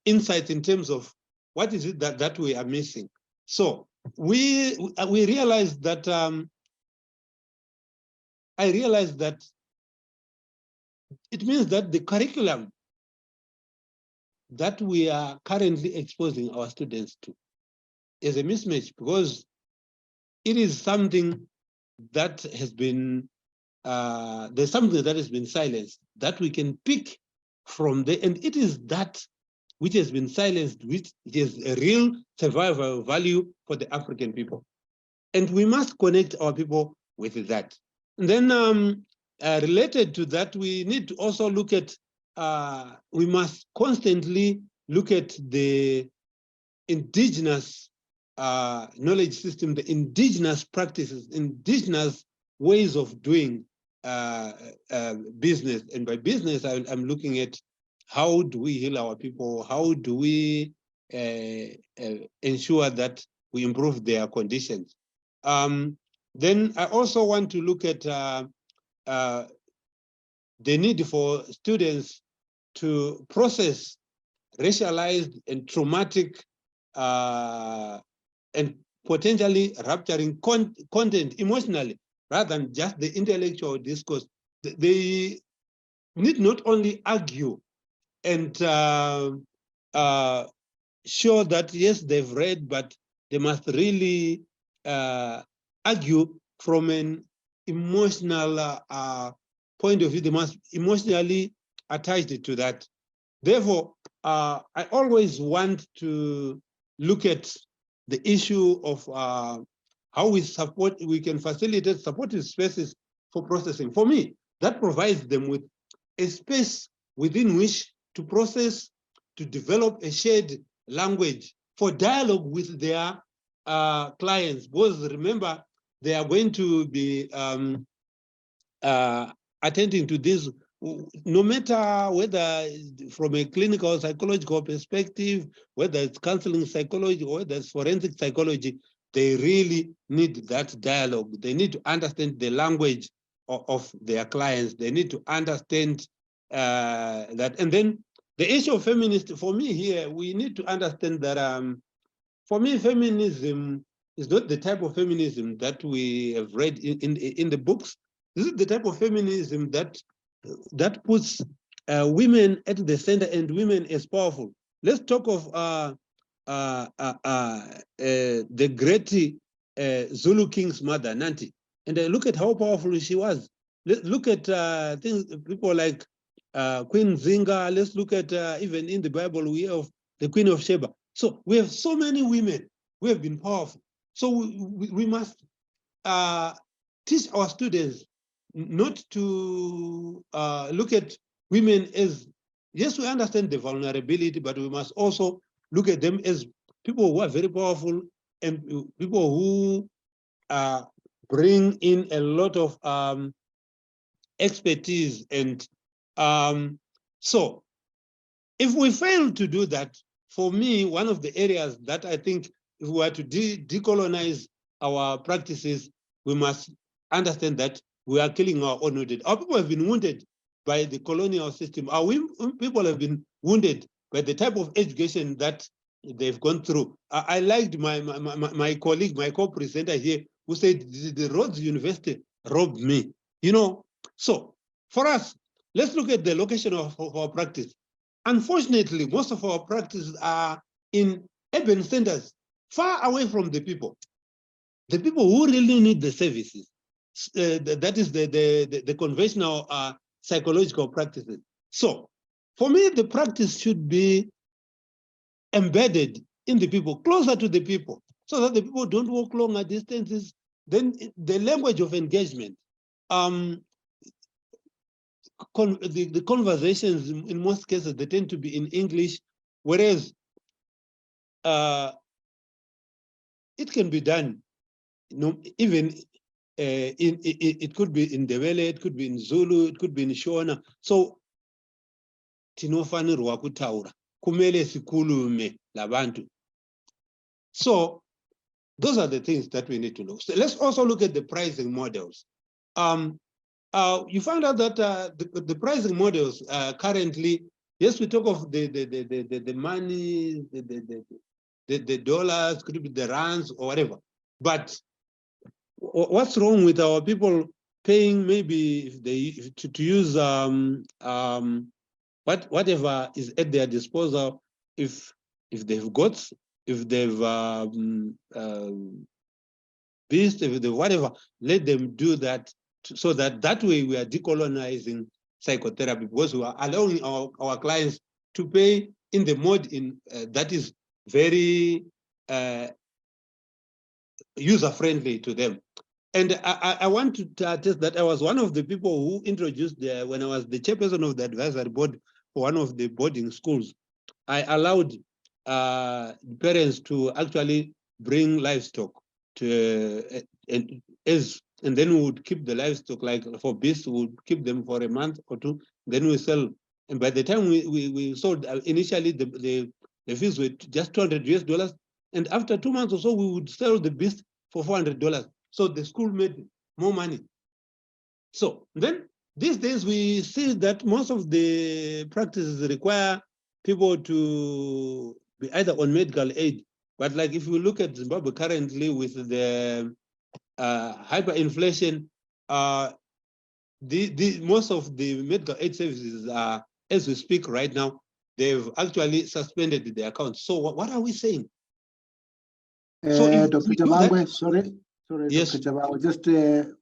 insight in terms of what is it that we are missing. So we realized that I realized that it means that the curriculum that we are currently exposing our students to is a mismatch, because it is something that has been there's something that has been silenced that we can pick from there, and it is that which has been silenced, which is a real survival value for the African people, and we must connect our people with that. And then related to that, we need to also look at we must constantly look at the indigenous knowledge system, the indigenous practices, indigenous ways of doing business. And by business, I'm looking at how do we heal our people? How do we ensure that we improve their conditions? Then I also want to look at the need for students to process racialized and traumatic and potentially rupturing content emotionally rather than just the intellectual discourse. They need not only argue and show that, yes, they've read, but they must really argue from an emotional point of view. They must emotionally attached to that. Therefore, I always want to look at the issue of how we can facilitate supportive spaces for processing. For me, that provides them with a space within which to process, to develop a shared language for dialogue with their clients. Because remember, they are going to be attending to this, no matter whether from a clinical psychological perspective, whether it's counseling psychology or whether it's forensic psychology, they really need that dialogue. They need to understand the language of their clients. They need to understand that. And then the issue of feminist, for me here, we need to understand that for me, feminism is not the type of feminism that we have read in the books. This is the type of feminism that puts women at the center and women as powerful. Let's talk of the great Zulu king's mother, Nanti, and look at how powerful she was. Let's look at people like Queen Zinga. Let's look at even in the Bible we have the Queen of Sheba. So we have so many women who have been powerful. So we must teach our students not to look at women as, yes, we understand the vulnerability, but we must also look at them as people who are very powerful and people who bring in a lot of expertise. And so if we fail to do that, for me, one of the areas that I think if we are to decolonize our practices, we must understand that we are killing our own wounded. Our people have been wounded by the colonial system. Our people have been wounded by the type of education that they've gone through. I liked my colleague, my co-presenter here, who said the Rhodes University robbed me. You know, so for us, let's look at the location of our practice. Unfortunately, most of our practices are in urban centers, far away from the people who really need the services. That is the conventional psychological practices. So for me, the practice should be embedded in the people, closer to the people, so that the people don't walk longer distances. Then the language of engagement, the conversations in most cases, they tend to be in English, whereas it can be done, you know, even it could be in Ndebele, it could be in Zulu, it could be in Shona. So tinofanirwa kutaura kumele sikulume labantu. So those are the things that we need to know. So let's also look at the pricing models. You found out that the pricing models currently, yes, we talk of the money, the dollars, could be the rands or whatever. But what's wrong with our people paying maybe if they to use whatever is at their disposal, if they've got, if they've beast, if they whatever, let them do that, so that way we are decolonizing psychotherapy, because we are allowing our clients to pay in the mode that is very user-friendly to them. And I want to attest that I was one of the people who introduced, when I was the chairperson of the advisory board for one of the boarding schools, I allowed parents to actually bring livestock to, and then we would keep the livestock, like for beasts, we would keep them for a month or two, then we sell. And by the time we sold, initially the fees were just $200 US, and after 2 months or so, we would sell the beast for $400. So the school made more money. So then these days we see that most of the practices require people to be either on medical aid. But like if you look at Zimbabwe currently with the hyperinflation, most of the medical aid services, as we speak right now, they've actually suspended their accounts. So what are we saying? So Dr. Chabangwe, sorry, yes. Dr. Chabangwe, just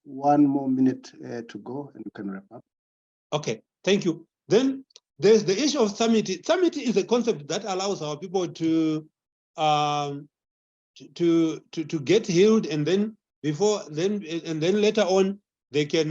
1 more minute to go and you can wrap up. Okay, thank you. Then there's the issue of samity. Samity is a concept that allows our people to get healed, and then later on they can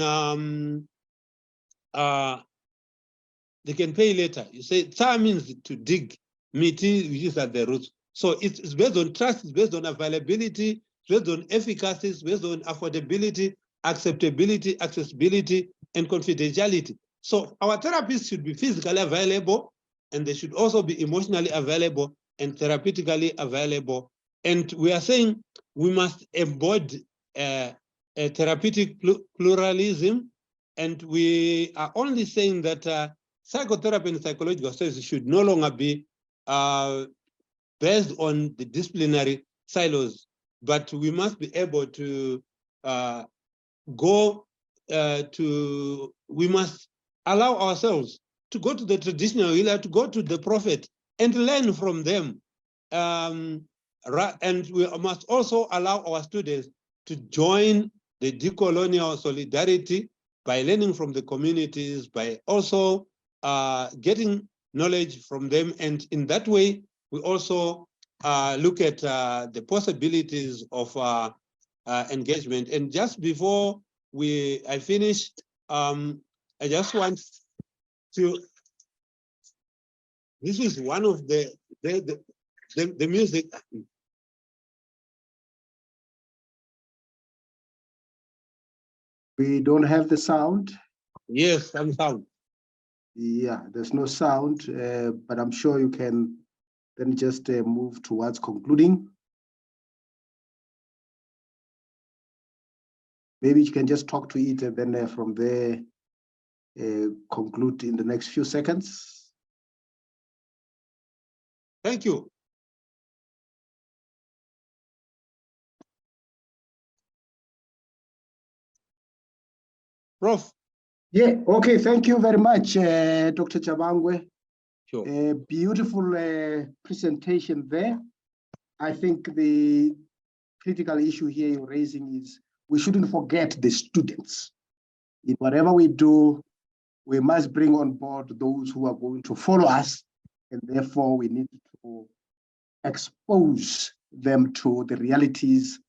pay later. You say sa means to dig, miti which is at the roots. So it's based on trust, it's based on availability, it's based on efficacy, it's based on affordability, acceptability, accessibility, and confidentiality. So our therapies should be physically available, and they should also be emotionally available and therapeutically available. And we are saying we must embody a therapeutic pluralism, and we are only saying that psychotherapy and psychological studies should no longer be based on the disciplinary silos, but we must be able to we must allow ourselves to go to the traditional healer, to go to the prophet and learn from them. And we must also allow our students to join the decolonial solidarity by learning from the communities, by also getting knowledge from them. And in that way, we also look at the possibilities of engagement. And just before I finish, I just want to, this is one of the music. We don't have the sound. Yes, some sound. Yeah, there's no sound, but I'm sure you can then just move towards concluding. Maybe you can just talk to it and then from there conclude in the next few seconds. Thank you. Prof. Yeah, okay, thank you very much, Dr. Chabangwe. Sure. A beautiful presentation there. I think the critical issue here you're raising is we shouldn't forget the students. In whatever we do, we must bring on board those who are going to follow us, and therefore we need to expose them to the realities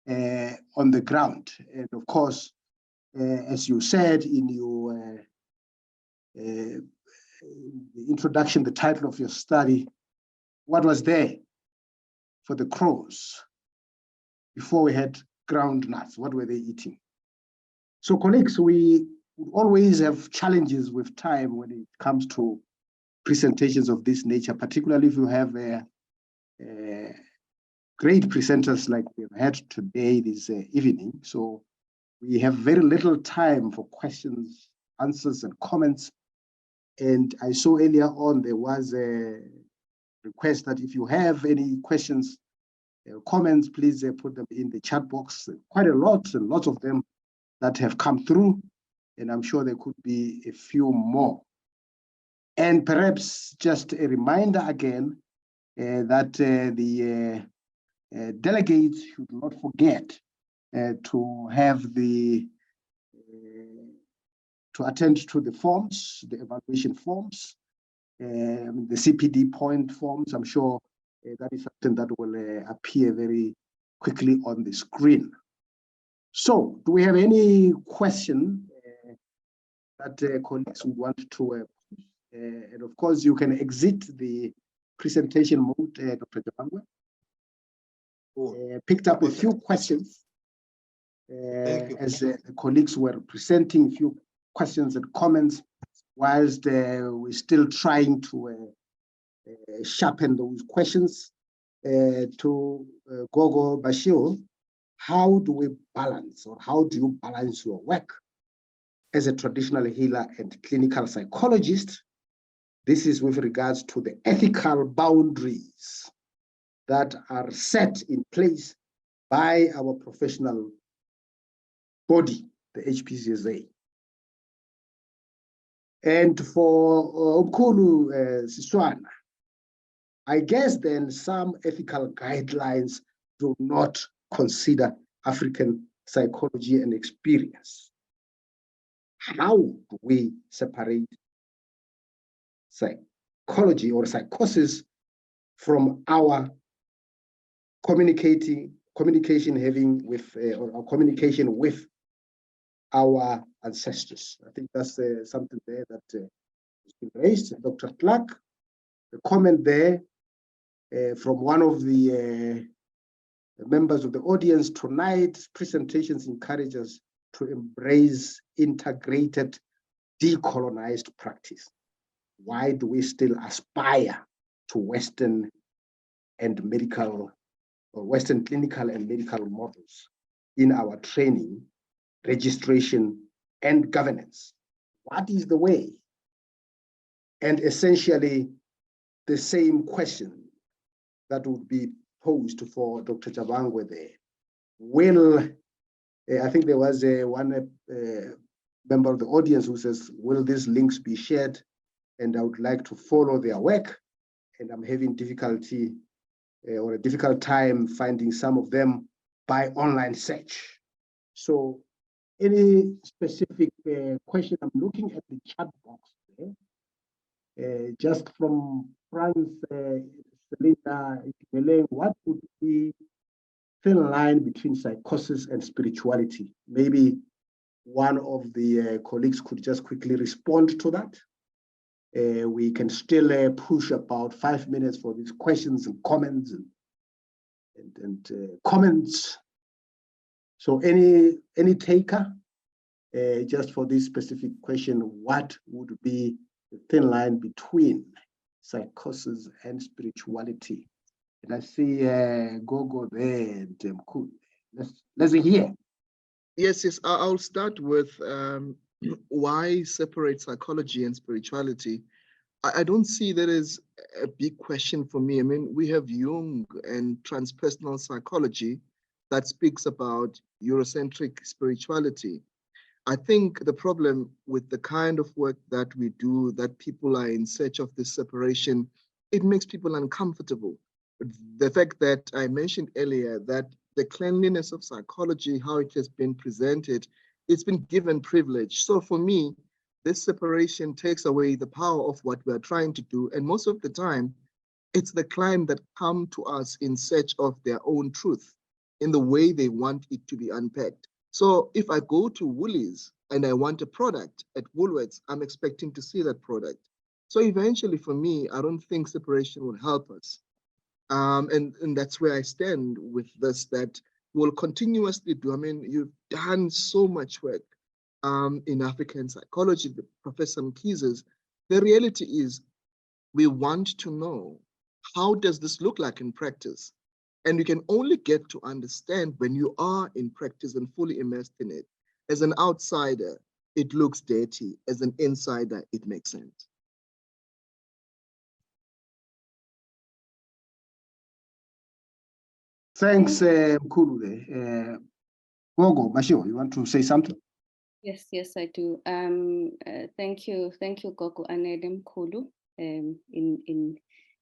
on the ground. And of course, as you said in your the introduction, the title of your study, what was there for the crows before we had ground nuts? What were they eating? So colleagues, we would always have challenges with time when it comes to presentations of this nature, particularly if you have great presenters like we've had today, this evening. So we have very little time for questions, answers, and comments. And I saw earlier on there was a request that if you have any questions, comments, please put them in the chat box. Quite a lot, and lots of them that have come through, and I'm sure there could be a few more. And perhaps just a reminder again that the delegates should not forget to have to attend to the forms, the evaluation forms, the CPD point forms. I'm sure that is something that will appear very quickly on the screen. So, do we have any question that colleagues would want to and of course, you can exit the presentation mode, Dr. Chabangwe. Picked up a few questions as the colleagues were presenting a few questions and comments, whilst we're still trying to sharpen those questions. To Gogo Bashir, how do we balance, or how do you balance your work as a traditional healer and clinical psychologist, This is with regards to the ethical boundaries that are set in place by our professional body, the HPCSA. And for Umkhulu Siswana, I guess then some ethical guidelines do not consider African psychology and experience. How do we separate psychology or psychosis from our communication having with or communication with our ancestors? I think that's something there that has been raised. Dr. Clark, a comment there from one of the members of the audience tonight's presentations encourage us to embrace integrated, decolonized practice. Why do we still aspire to Western and medical, or Western clinical and medical models in our training, registration, and governance? What is the way? And essentially, the same question that would be posed for Dr. Jabangwe there. Will, I think there was one member of the audience who says, will these links be shared? And I would like to follow their work. And I'm having difficulty or a difficult time finding some of them by online search. So any specific question, I'm looking at the chat box there. Just from France, Linda, what would be thin line between psychosis and spirituality? Maybe one of the colleagues could just quickly respond to that. We can still push about 5 minutes for these questions and comments and comments. So any taker, just for this specific question, what would be the thin line between psychosis and spirituality? And I see Gogo there and let's hear. Yes, I'll start with why separate psychology and spirituality. I don't see that as a big question for me. I mean, we have Jung and transpersonal psychology that speaks about Eurocentric spirituality. I think the problem with the kind of work that we do, that people are in search of this separation, it makes people uncomfortable. The fact that I mentioned earlier that the cleanliness of psychology, how it has been presented, it's been given privilege. So for me, this separation takes away the power of what we're trying to do. And most of the time, it's the client that come to us in search of their own truth, in the way they want it to be unpacked. So if I go to Woolies and I want a product at Woolworths, I'm expecting to see that product. So eventually for me, I don't think separation will help us. And that's where I stand with this, that we'll continuously do. I mean, you've done so much work in African psychology, Professor Mkhize's. The reality is we want to know, how does this look like in practice? And you can only get to understand when you are in practice and fully immersed in it. As an outsider, it looks dirty. As an insider, it makes sense. Thanks, Mkhulu. Gogo, Mashio, you want to say something? Yes, I do. Thank you, Gogo Anede Mkhulu, in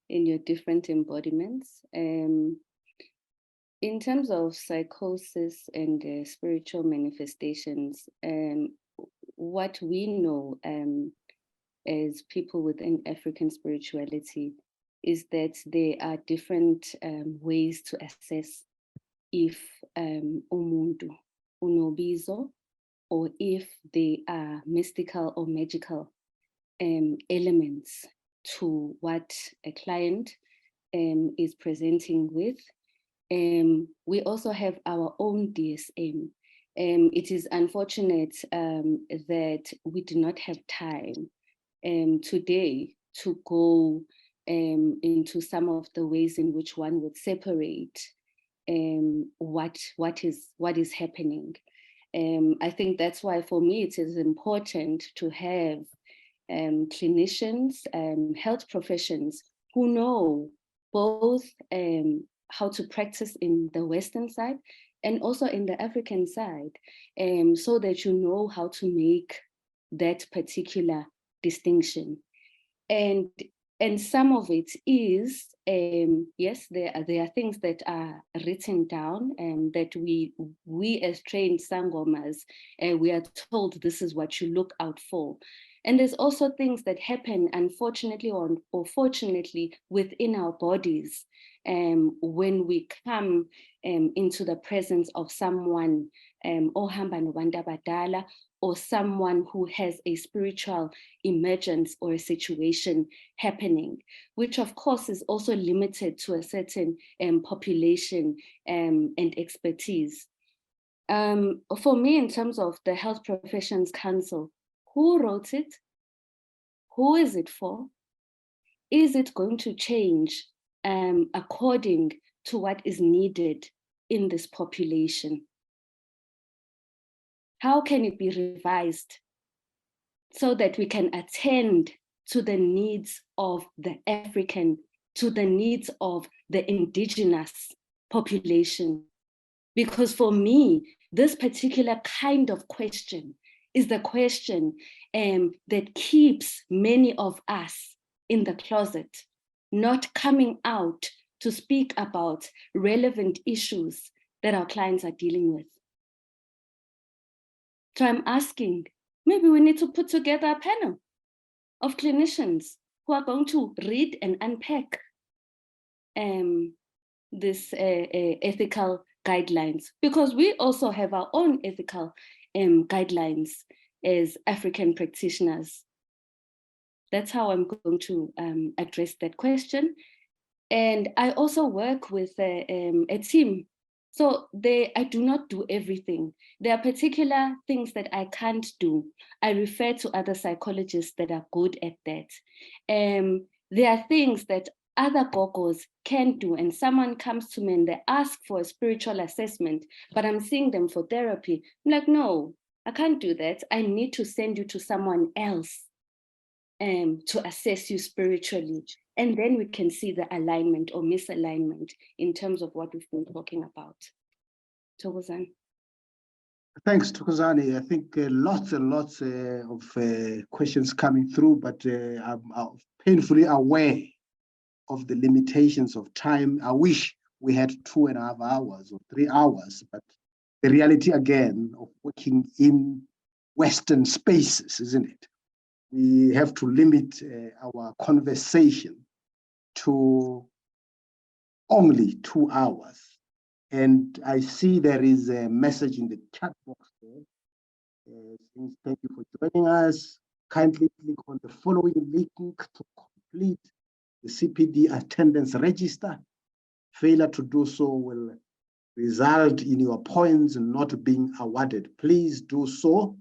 your different embodiments. In terms of psychosis and spiritual manifestations, what we know as people within African spirituality is that there are different ways to assess if umuntu unobizo, or if they are mystical or magical elements to what a client is presenting with. We also have our own DSM. It is unfortunate that we do not have time today to go into some of the ways in which one would separate what is happening. I think that's why for me it is important to have clinicians, health professions who know both how to practice in the Western side and also in the African side, so that you know how to make that particular distinction. And some of it is, yes, there are things that are written down and that we as trained sangomas, we are told this is what you look out for. And there's also things that happen, unfortunately or fortunately, within our bodies when we come into the presence of someone, ohamba nobantu abadala, or someone who has a spiritual emergence or a situation happening, which of course is also limited to a certain population and expertise. For me, in terms of the Health Professions Council, who wrote it? Who is it for? Is it going to change according to what is needed in this population? How can it be revised so that we can attend to the needs of the African, to the needs of the indigenous population? Because for me, this particular kind of question is the question that keeps many of us in the closet, not coming out to speak about relevant issues that our clients are dealing with. So I'm asking, maybe we need to put together a panel of clinicians who are going to read and unpack this ethical guidelines, because we also have our own ethical guidelines as African practitioners. That's how I'm going to address that question. And I also work with a team. So I do not do everything. There are particular things that I can't do. I refer to other psychologists that are good at that. There are things that other gogos can do, and someone comes to me and they ask for a spiritual assessment, but I'm seeing them for therapy. I'm like, no, I can't do that. I need to send you to someone else to assess you spiritually. And then we can see the alignment or misalignment in terms of what we've been talking about. Thokozani. Thanks, Thokozani. I think lots and lots of questions coming through, but I'm painfully aware of the limitations of time. I wish we had 2.5 hours or 3 hours, but the reality again of working in Western spaces, isn't it? We have to limit our conversation to only 2 hours. And I see there is a message in the chat box there. Thank you for joining us. Kindly click on the following link to complete the CPD attendance register. Failure to do so will result in your points not being awarded. Please do so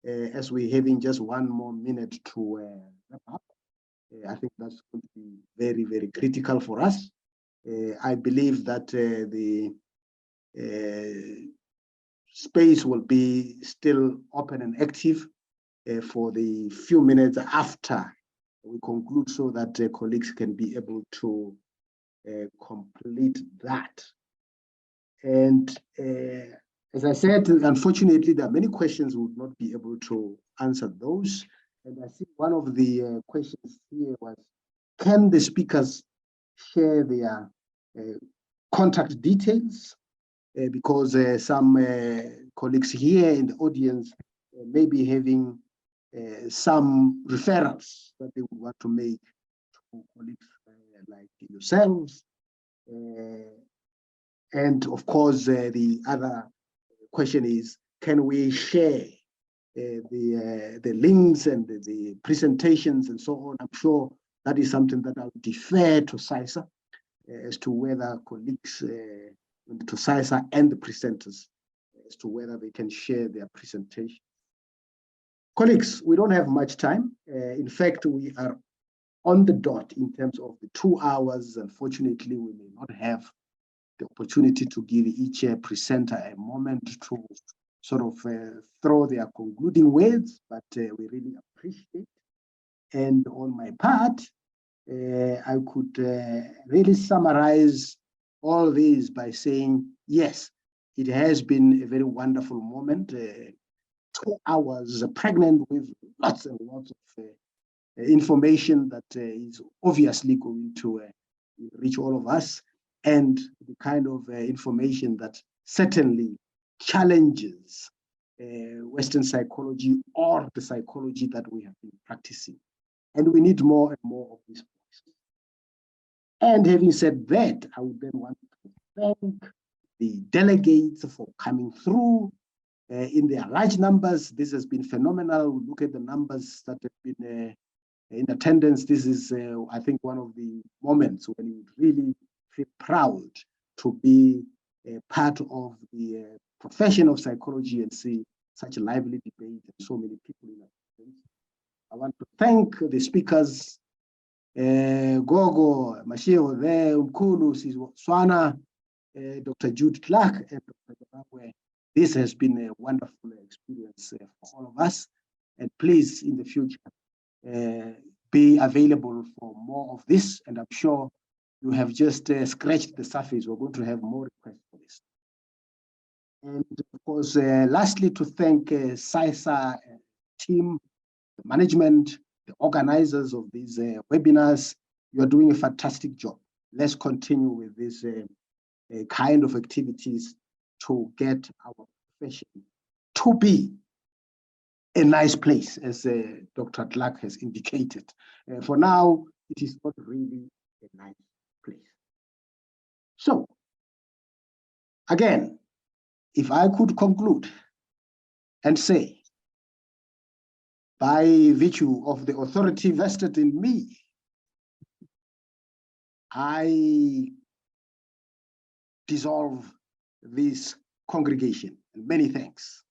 as we're having just 1 more minute to wrap up. I think that's going to be very, very critical for us. I believe that the space will be still open and active for the few minutes after we conclude, so that colleagues can be able to complete that. And as I said, unfortunately, there are many questions we would not be able to answer those. And I think one of the questions here was, can the speakers share their contact details? Because some colleagues here in the audience may be having some referrals that they would want to make to colleagues like yourselves. And of course, the other question is, can we share the links and the presentations and so on? I'm sure that is something that I'll defer to SAISA as to whether colleagues, to SAISA and the presenters, as to whether they can share their presentation. Colleagues, we don't have much time. In fact, we are on the dot in terms of the 2 hours. Unfortunately, we may not have the opportunity to give each presenter a moment to sort of throw their concluding words, but we really appreciate And on my part, I could really summarize all these by saying, yes, it has been a very wonderful moment. 2 hours pregnant with lots and lots of information that is obviously going to reach all of us, and the kind of information that certainly challenges Western psychology or the psychology that we have been practicing. And we need more and more of this. And having said that, I would then want to thank the delegates for coming through in their large numbers. This has been phenomenal. Look at the numbers that have been in attendance. This is, I think, one of the moments when you really feel proud to be a part of the profession of psychology and see such a lively debate and so many people in attendance. I want to thank the speakers, Gogo, Mashio, Umkulu, Swana, Dr. Jude Clark, and Dr. Zimbabwe. This has been a wonderful experience for all of us. And please, in the future, be available for more of this. And I'm sure you have just scratched the surface. We're going to have more requests for this. And of course, lastly, to thank SAISA team, the management, the organizers of these webinars. You are doing a fantastic job. Let's continue with this kind of activities to get our profession to be a nice place, as Dr. Clark has indicated. For now, it is not really a nice place. So, again, if I could conclude and say, by virtue of the authority vested in me, I dissolve this congregation. And many thanks.